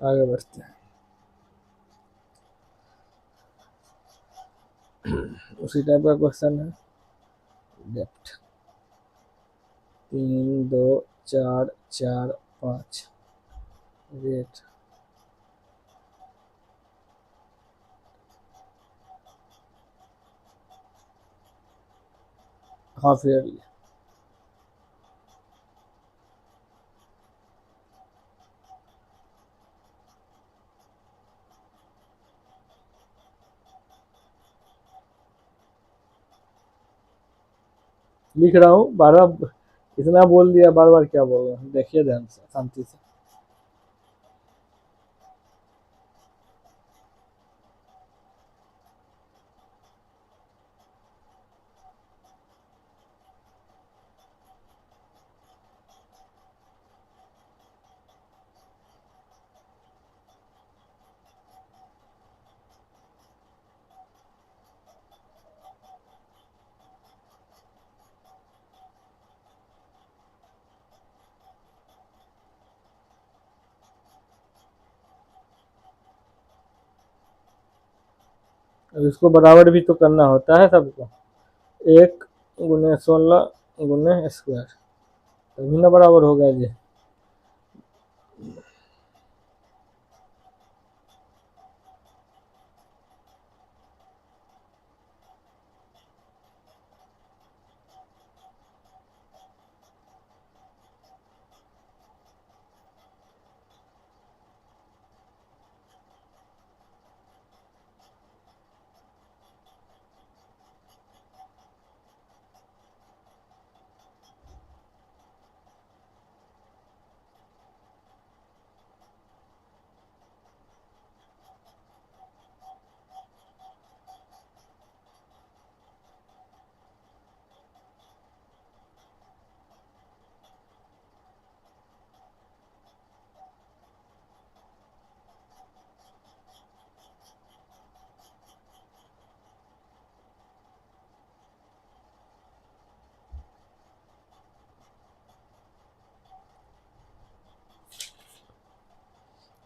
आगे बढ़ते हैं, उसी टाइप का क्वेश्चन है। डेप्ट 3 2 4 4 5, रेट हाफ ईयरली। लिख रहा हूँ, बार बार इतना बोल दिया, बार बार क्या बोल रहा हूँ, देखिए ध्यान से शांति से। अब इसको बराबर भी तो करना होता है सबको, 1 गुने 16 गुने स्क्वायर, तभी ना बराबर होगा जी।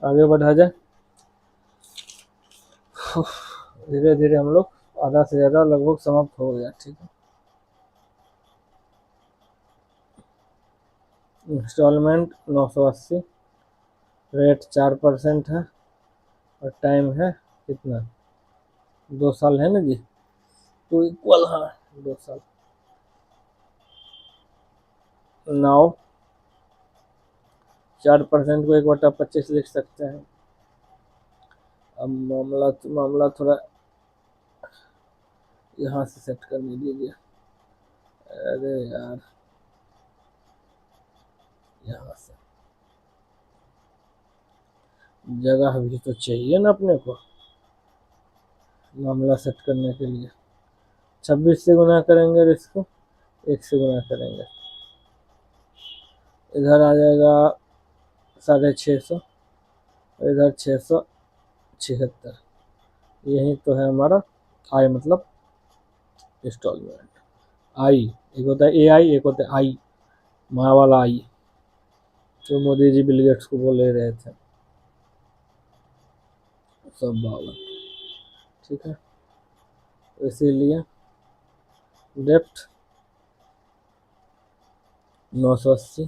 आगे बढ़ा जाए। धीरे धीरे हम लोग आधा से ज़्यादा लगभग समाप्त हो गया। ठीक है, इंस्टॉलमेंट 980, रेट 4% है और टाइम है कितना, 2 साल है ना जी, तो इक्वल, हाँ 2 साल। नाउ 4% को 1/25 लिख सकते हैं। अब मामला थोड़ा यहाँ से सेट करने दीजिए। अरे यार, यहाँ से जगह भी तो चाहिए ना अपने को मामला सेट करने के लिए। 26 से गुना करेंगे और इसको 1 से गुना करेंगे, इधर आ जाएगा 650, इधर 676। यही तो है हमारा आई, मतलब इंस्टॉलमेंट। आई एक होता है AI, एक होता है आई, माँ वाला आई, जो मोदी जी बिल गेट्स को बोले रहे थे, सब वाला। ठीक है, इसीलिए डेप्थ 980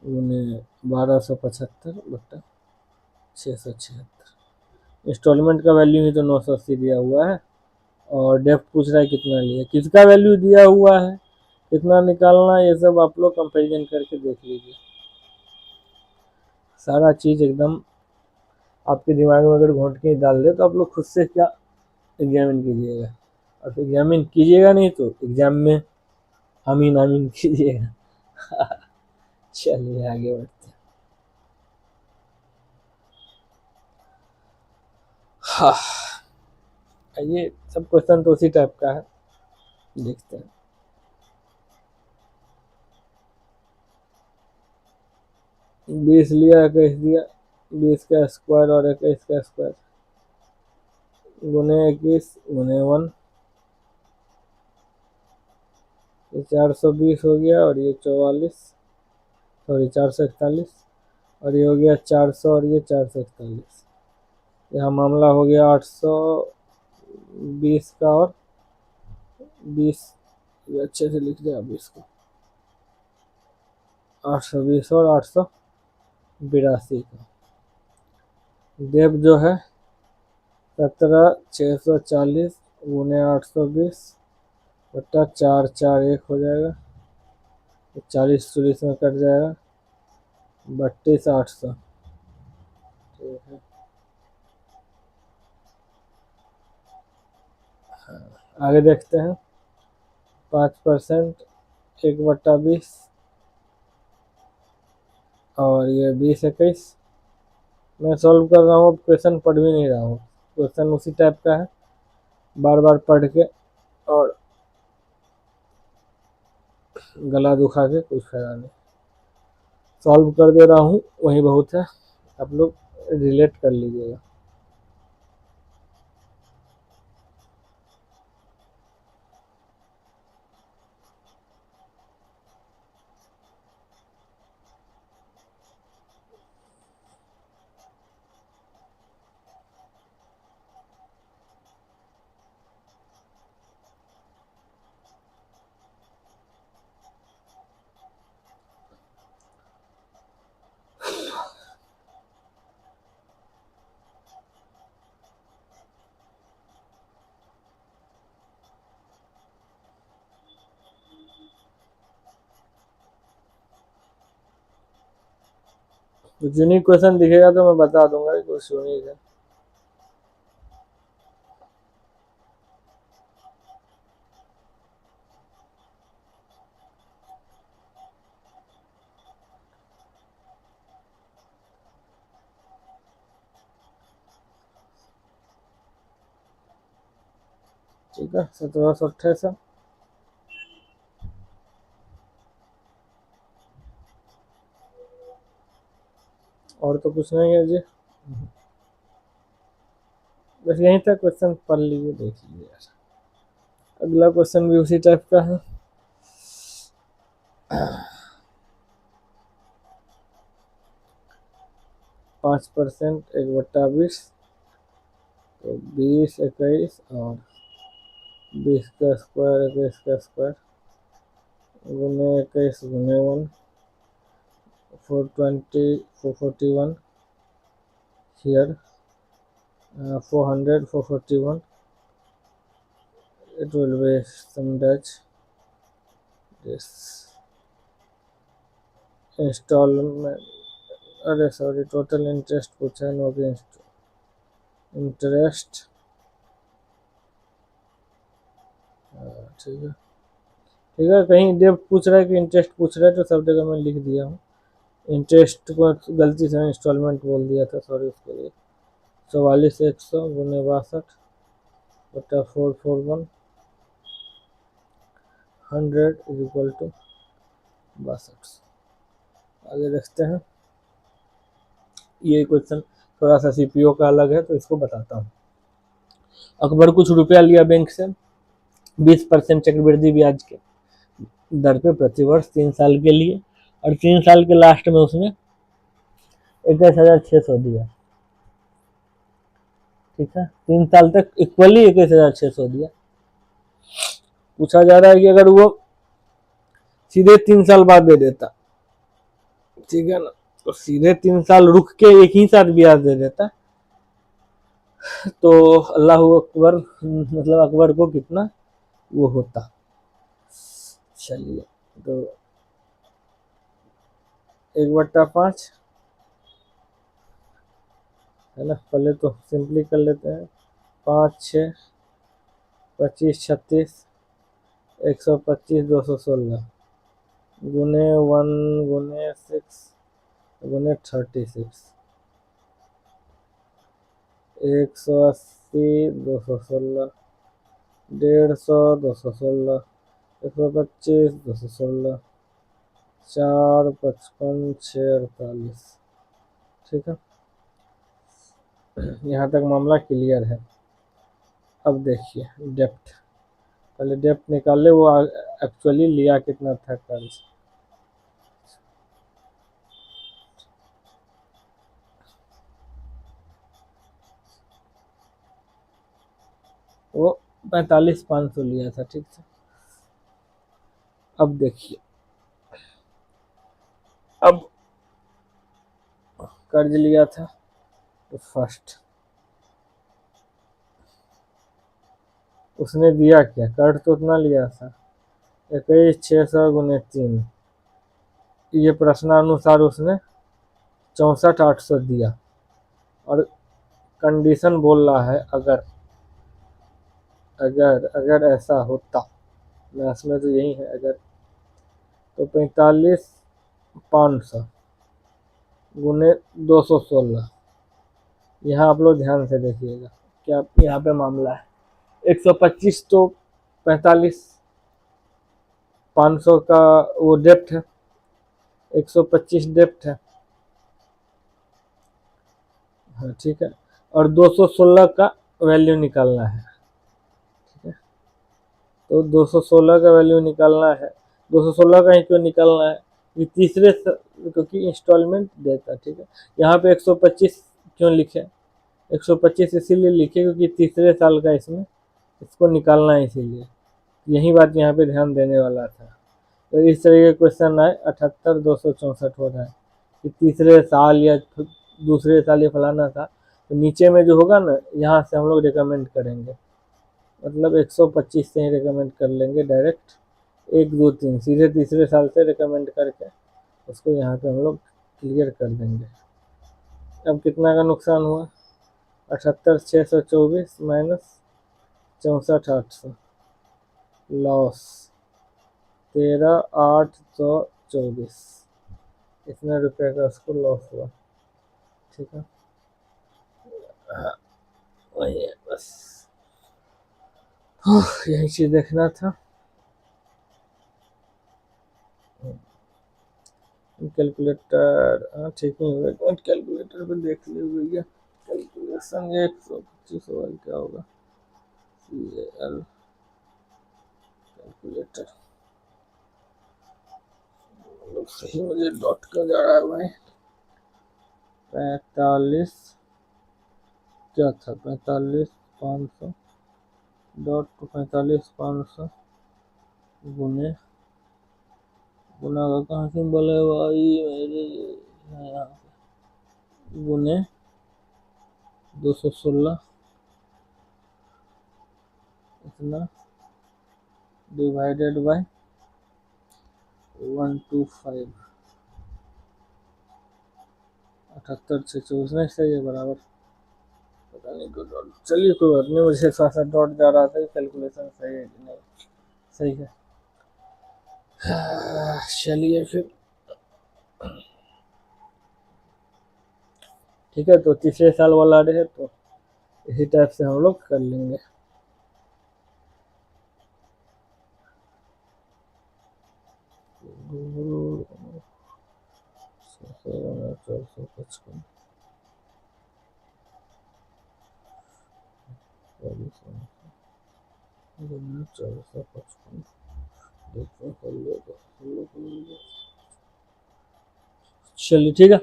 गुने 1275/676। इंस्टॉलमेंट का वैल्यू ही तो 980 दिया हुआ है, और डेप्थ पूछ रहा है कितना लिया, किसका वैल्यू दिया हुआ है, कितना निकालना, ये सब आप लोग कंपेरिजन करके देख लीजिए। सारा चीज़ एकदम आपके दिमाग में अगर घोंट के डाल दे तो आप लोग खुद से क्या एग्जामिन कीजिएगा, और एग्जामिन कीजिएगा नहीं तो एग्जाम में आमीन आमीन कीजिएगा। चलिए आगे बढ़ते हैं। हाँ, ये सब क्वेश्चन तो उसी टाइप का है, देखते हैं। 20 लिया, 21 दिया, 20 का स्क्वायर और 21 का स्क्वायर गुने 21 गुने 1, ये 420 हो गया, और ये 44, सॉरी 441, और ये हो गया 400, और ये 441। यहाँ मामला हो गया 820 का, और 20, ये अच्छे से लिख दिया 20 को, 820 और 882 का। डेप जो है 17,640 गुने 820/441 हो जाएगा, 40 में कट जाएगा, 32,800। ठीक है, आगे देखते हैं। 5%, 1/20, और ये 20-21। मैं सॉल्व कर रहा हूँ, अब क्वेश्चन पढ़ भी नहीं रहा हूँ, क्वेश्चन उसी टाइप का है, बार बार पढ़ के और गला दुखा के कुछ फायदा नहीं। सॉल्व कर दे रहा हूँ, वही बहुत है, आप लोग रिलेट कर लीजिएगा। कुछ यूनिक क्वेश्चन दिखेगा तो मैं बता दूंगा कि कुछ यूनिक है। ठीक है, 1728। और तो कुछ नहीं है जी, बस यही था क्वेश्चन, पढ़ लीजिए, देख लीजिए यार। अगला क्वेश्चन भी उसी टाइप का है। 5%, 1/20, तो 20, 21 और 20 का स्क्वायर, 21 का स्क्वायर गुने 21 गुने 1, 420, 441 here, 400, 441, it will be some dash this installment, अरे सॉरी, टोटल इंटरेस्ट पूछा है, नो अगेंस्ट इंटरेस्ट, ठीक है ठीक है। कहीं डेब्ट पूछ रहा है कि इंटरेस्ट पूछ रहा है, तो सब जगह मैं लिख दिया हूँ। इंटरेस्ट को गलती से इंस्टॉलमेंट बोल दिया था, सॉरी उसके लिए। 44,100 गुने 62 बटा 441 100 इज इक्वल टू 62। आगे देखते हैं। ये क्वेश्चन थोड़ा सा सीपीओ का अलग है, तो इसको बताता हूँ। अकबर कुछ रुपया लिया बैंक से 20% चक्रवृद्धि ब्याज के दर पे प्रतिवर्ष 3 साल के लिए, और 3 साल के लास्ट में उसने 21,600 दिया। ठीक है, 3 साल तक इक्वली 21,600 दिया। पूछा जा रहा है कि अगर वो सीधे 3 साल बाद दे देता, ठीक है ना, तो सीधे 3 साल रुक के एक ही साथ ब्याज दे देता, तो अल्लाह अकबर, मतलब अकबर को कितना वो होता। चलिए, तो 1/5 है ना, पहले तो सिंपली कर लेते हैं। 5, 6, 25, 36, 125, 216 गुने 1 गुने 6 गुने 36, 180, 216, 150, 216, 125, 216, 4, 55, 6, 48। ठीक है, यहाँ तक मामला क्लियर है। अब देखिए डेप्थ, पहले डेप्थ निकाल ले, वो एक्चुअली लिया कितना था कर्ज। वो 45,500 लिया था, ठीक है। अब देखिए, अब कर्ज लिया था तो फर्स्ट उसने दिया क्या, कर्ज तो उतना लिया था 21,600 गुने 3, ये प्रश्नानुसार उसने 64,800 दिया, और कंडीशन बोल रहा है अगर अगर अगर ऐसा होता, मैथ्स में तो यही है अगर, तो 45,500 गुने 216। यहाँ आप लोग ध्यान से देखिएगा क्या यहाँ पे मामला है। 125 तो 45,500 का वो डेप्थ है, 125 डेप्थ है, हाँ ठीक है, और 216 का वैल्यू निकालना है। ठीक है, तो 216 का वैल्यू निकालना है। 216 का ही क्यों निकालना है, ये तीसरे क्योंकि इंस्टॉलमेंट देता। ठीक है, यहाँ पे 125 क्यों लिखे, 125 इसीलिए लिखे क्योंकि तीसरे साल का इसमें इसको निकालना है, इसीलिए यही बात यहाँ पे ध्यान देने वाला था। तो इस तरह के क्वेश्चन आए 78,264 हो रहा है कि तीसरे साल या दूसरे साल या फलाना था, तो नीचे में जो होगा ना, यहाँ से हम लोग रिकमेंड करेंगे, मतलब 125 से ही रिकमेंड कर लेंगे डायरेक्ट, 1, 2, 3 सीधे तीसरे साल से रिकमेंड करके उसको यहाँ पे हम लोग क्लियर कर देंगे। अब कितना का नुकसान हुआ, 78,624 माइनस 64,800, लॉस 13,824, इतने रुपए का उसको लॉस हुआ। ठीक है, वही है बस, यही चीज देखना था। कैलकुलेटर, हाँ ठीक ही होगा, कैलकुलेटर पे देख ले भैया, कैलकुलेशन 125 सवाल क्या होगा, CAL कैलकुलेटर, सही मुझे डॉट का जा रहा है भाई, 45 क्या था, 45,500 डॉट 45,500 गुने, गुना का कहाँ सिंबल है भाई मेरे, यहाँ गुने 216 इतना डिवाइडेड बाय 125 78,624 नहीं सही है बराबर, पता नहीं क्यों डॉट, चलिए कोई बात नहीं, मुझे थोड़ा सा डॉट जा रहा था, कैलकुलेशन सही है कि नहीं, सही है। चलिए फिर ठीक है, तो तीसरे साल वाला रहे तो इसी टाइप से हम लोग कर लेंगे। चलिए ठीक है,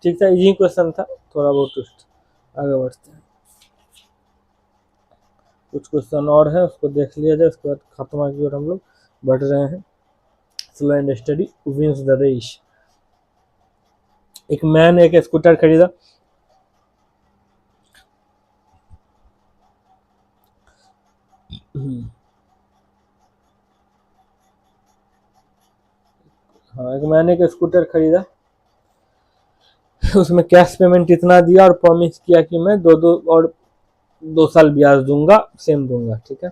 ठीक था, इजी क्वेश्चन था, थोड़ा बहुत ट्विस्ट, आगे बढ़ते हैं। कुछ क्वेश्चन और है उसको देख लिया जाए, उसके बाद खात्मा की ओर हम लोग बढ़ रहे हैं। Slow and steady wins the race. एक मैन एक स्कूटर खरीदा, हाँ एक मैन एक स्कूटर खरीदा, उसमें कैश पेमेंट इतना दिया और प्रॉमिस किया कि मैं दो 2 साल ब्याज दूंगा, सेम दूंगा, ठीक है।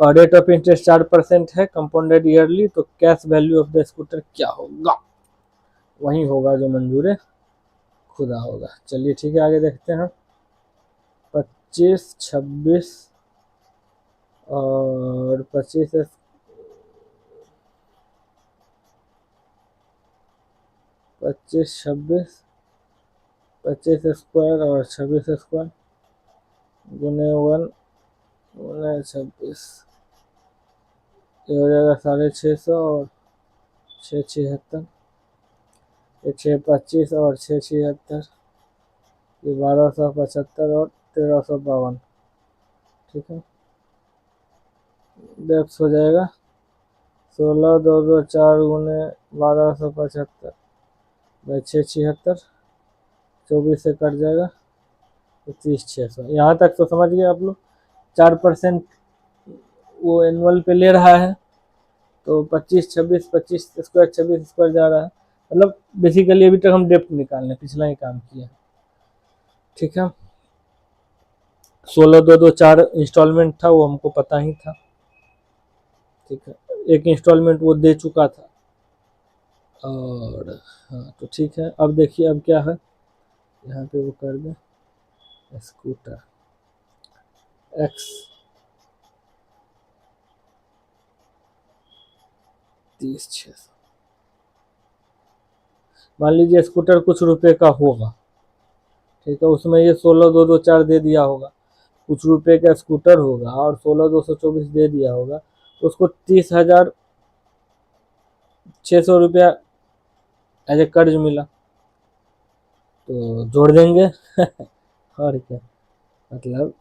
और रेट ऑफ इंटरेस्ट 4% है, कंपाउंडेड ईयरली, तो cash value of the scooter क्या होगा, वही होगा जो मंजूर खुदा होगा। चलिए ठीक है, आगे देखते हैं। 25, 26 और 25 26 25 स्क्वायर और 26 स्क्वायर गुने 1 गुने 26, ये हो जाएगा 650 और 676, ये 625 और 676, ये 1275 और 1352, ठीक है। डेप्थ हो जाएगा 16,224 गुने 1275 भाई 676, 24 से कट जाएगा तो 30,600। यहाँ तक तो समझ गए आप लोग। 4% वो एनुअल पे ले रहा है, तो 25 26 25 स्क्वायर 26 स्क्वायर जा रहा है, मतलब बेसिकली अभी तक हम डेप्थ निकालने पिछला ही काम किया, ठीक है। 16,224 इंस्टॉलमेंट था, वो हमको पता ही था, ठीक है। एक इंस्टॉलमेंट वो दे चुका था, और हाँ तो ठीक है। अब देखिए अब क्या है, यहाँ पे वो कर दें स्कूटर एक्स 30,600, मान लीजिए स्कूटर कुछ रुपए का होगा, ठीक है, उसमें ये 16,224 दे दिया होगा, कुछ रुपए का स्कूटर होगा और 16,224 दे दिया होगा, तो उसको 30,600 रुपया एज ए कर्ज मिला, तो जोड़ देंगे और क्या, मतलब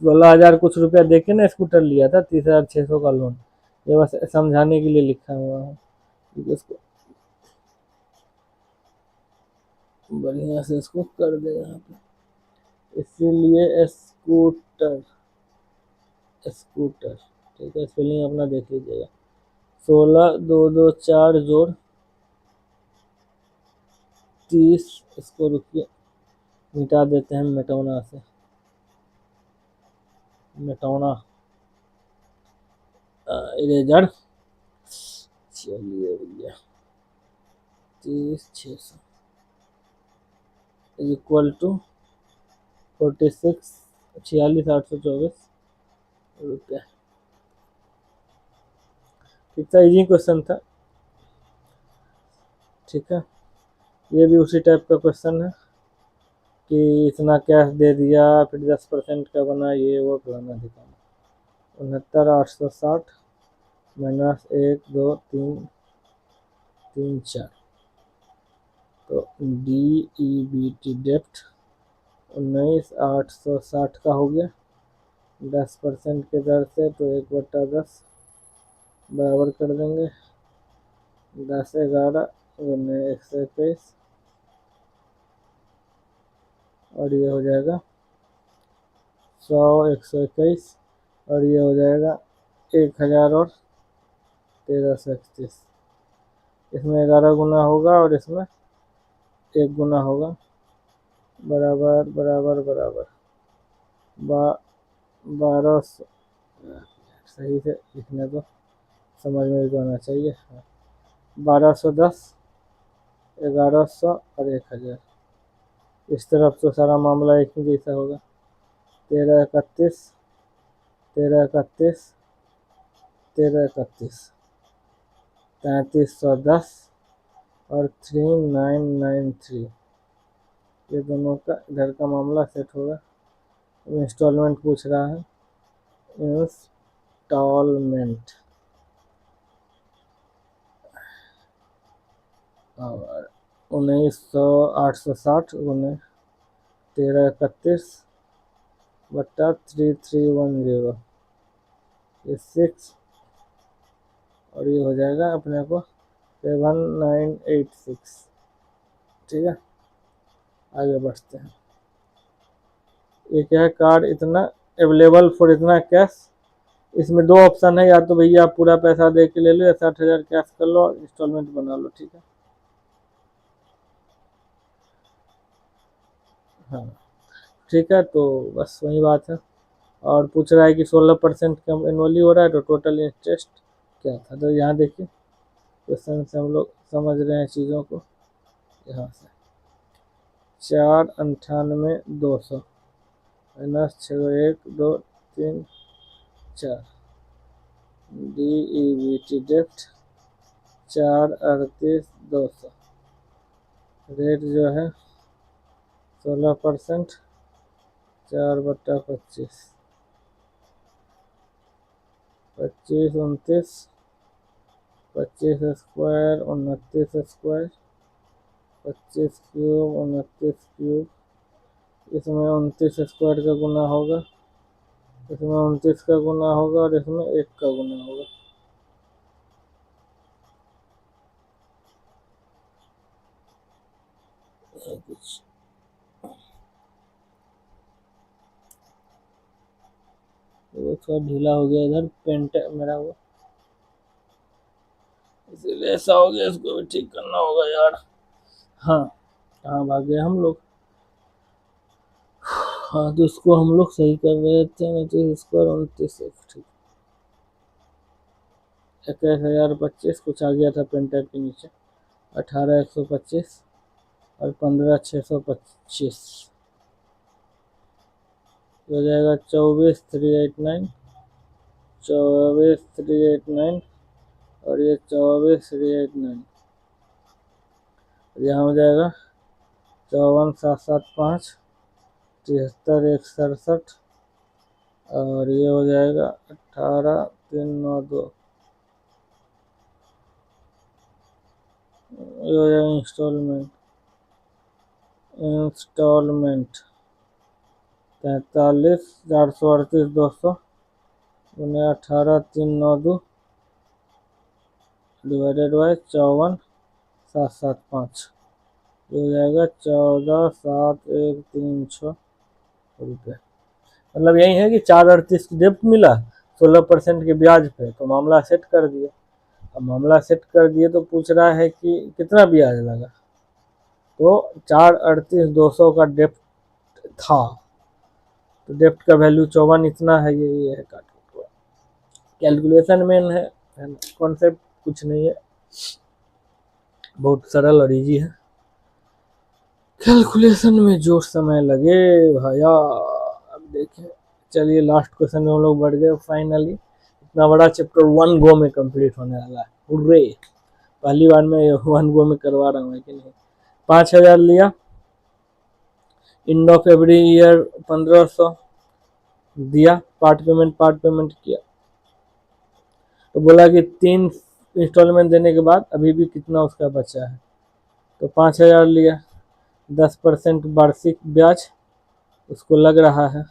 16,000 कुछ रुपया दे के ना स्कूटर लिया था, 30,600 का लोन, ये बस समझाने के लिए लिखा हुआ है, इसको बढ़िया से इसको कर दे यहाँ पे, इसीलिए स्कूटर स्कूटर, ठीक है, स्पेलिंग अपना देख लीजिएगा। 16,224 जोड़ 30, इसको रुकिए मिटा देते हैं मिटौना से, मिटौना इरेजर, चलिए भैया 30,600 इक्वल टू 46 46,824 रुपया, ठीक था, इजी क्वेश्चन था, ठीक है। ये भी उसी टाइप का क्वेश्चन है कि इतना कैश दे दिया, फिर 10% का बना, ये वो फलाना दिखाना। 69,860 माइनस 1 2 3 3 4, तो DEBT डेप्ट 19,860 का हो गया 10% के दर से, तो 1/10 बराबर कर देंगे 10/11 गुने 121 और ये हो जाएगा 100 121 और ये हो जाएगा 1000 और 1331। इसमें 11 गुना होगा और इसमें 1 गुना होगा, बराबर बराबर बराबर 1200। सही से लिखने तो समझ में भी आना चाहिए। 1210 1100 और 1000। इस तरफ तो सारा मामला एक ही जैसा होगा। 1331 1331 1331 3310 और 3993। ये दोनों का इधर का मामला सेट होगा। इंस्टॉलमेंट पूछ रहा है, इंस्टॉलमेंट और 19,860 गुने 1331 बट्टा 3310 ये 6 और ये हो जाएगा अपने को 7986। ठीक है, आगे बढ़ते हैं। ये क्या है, कार्ड इतना अवेलेबल फॉर इतना कैश। इसमें 2 ऑप्शन है, या तो भैया आप पूरा पैसा दे के ले लो या 60,000 कैश कर लो और इंस्टॉलमेंट बना लो। ठीक है, हाँ ठीक है, तो बस वही बात है। और पूछ रहा है कि 16% कम एनुअली हो रहा है, तो टोटल इंटरेस्ट क्या था। तो यहाँ देखिए क्वेश्चन से हम लोग समझ रहे हैं चीज़ों को। यहाँ से 498,200 माइनस 61,234 DEBT डेप्ट 438,200 रेट जो है 16% 4/25 25 29 25 स्क्वायर 29 स्क्वायर 25 क्यूब 29 क्यूब। इसमें 29 स्क्वायर का गुना होगा, इसमें 29 का गुना होगा और इसमें 1 का गुना होगा। कुछ वो थोड़ा ढीला हो गया इधर पेंट मेरा, वो इसीलिए ऐसा हो गया। इसको भी ठीक करना होगा यार। हाँ, कहाँ भाग गए हम लोग। हाँ, तो इसको हम लोग सही कर रहे थे। 29 स्क्वायर 29 ठीक 21,025 कुछ आ गया था पेंटर के नीचे। 18,125 और 15,625 हो जाएगा 24,389 24,389 और ये 24,389। यहाँ हो जाएगा 54,775 73,167 और ये हो जाएगा 18,392। ये हो जाएगा इंस्टॉलमेंट 43,438,200 उन्हें 18,392 डिवाइडेड बाय 54,775 ये हो जाएगा 14,7,136 रुपये। मतलब यही है कि 438 की डेप्ट मिला 16% के ब्याज पे, तो मामला सेट कर दिए। अब मामला सेट कर दिए तो पूछ रहा है कि कितना ब्याज लगा। तो 438,200 का डेप्ट था, तो डेप्ट का वैल्यू 54 इतना है। ये है कैलकुलेशन मेन है ना, कॉन्सेप्ट कुछ नहीं है, बहुत सरल और इजी है। कैलकुलेशन में जो समय लगे भैया। अब देखें, चलिए लास्ट क्वेश्चन में हम लोग बढ़ गए फाइनली। इतना बड़ा चैप्टर 1 गो में कंप्लीट होने वाला है। हुर्रे, पहली बार मैं 1 गो में करवा रहा हूँ कि नहीं। 5,000 लिया, एंड ऑफ एवरी ईयर 1,500 दिया, पार्ट पेमेंट किया। तो बोला कि 3 इंस्टॉलमेंट देने के बाद अभी भी कितना उसका बचा है। तो 5,000 लिया, 10% वार्षिक ब्याज उसको लग रहा है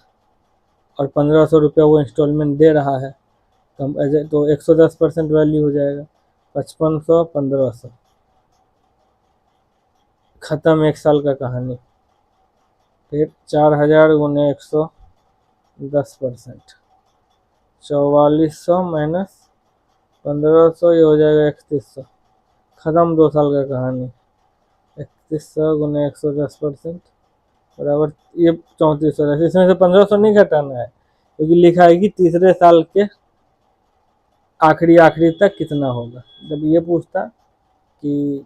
और 1500 रुपया वो इंस्टॉलमेंट दे रहा है। तो 110% वैल्यू हो जाएगा 5500 1500, ख़त्म 1 साल का कहानी। फिर 4000 गुने 110%, 4400 माइनस 1500, ये हो जाएगा 3100, ख़त्म 2 साल का कहानी। 3100 गुने 110% बराबर ये 3400। इसमें से 1500 नहीं घटाना है क्योंकि लिखा है कि तीसरे साल के आखिरी तक कितना होगा। जब ये पूछता कि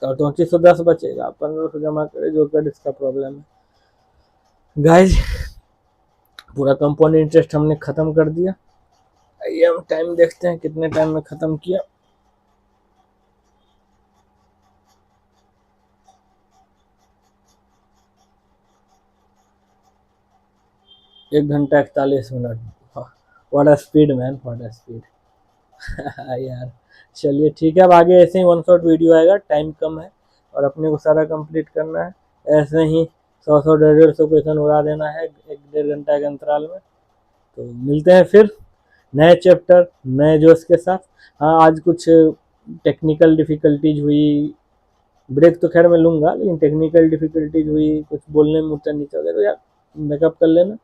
3410 बचेगा, 1500 जमा करे जो कर, इसका प्रॉब्लम है गाइज। पूरा कंपाउंड इंटरेस्ट हमने ख़त्म कर दिया। आइए हम टाइम देखते हैं कितने टाइम में ख़त्म किया। 1 घंटा 41 minute. What a speed man, what a speed. यार चलिए ठीक है, अब आगे ऐसे ही 1 शॉट वीडियो आएगा, टाइम कम है और अपने को सारा कंप्लीट करना है। ऐसे ही 100 150 क्वेश्चन उड़ा देना है 1-1.5 घंटा के अंतराल में। तो मिलते हैं फिर नए चैप्टर नए जोश के साथ। हाँ, आज कुछ टेक्निकल डिफ़िकल्टीज हुई, ब्रेक तो खैर मैं लूँगा, लेकिन टेक्निकल डिफ़िकल्टीज हुई, कुछ बोलने में ऊँचा नीचा हो गया, तो यार बैकअप कर लेना।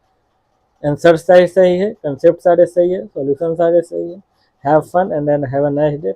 आंसर सारे सही है, कंसेप्ट सारे सही है, सॉल्यूशन सारे सही है। Have fun and have a nice day.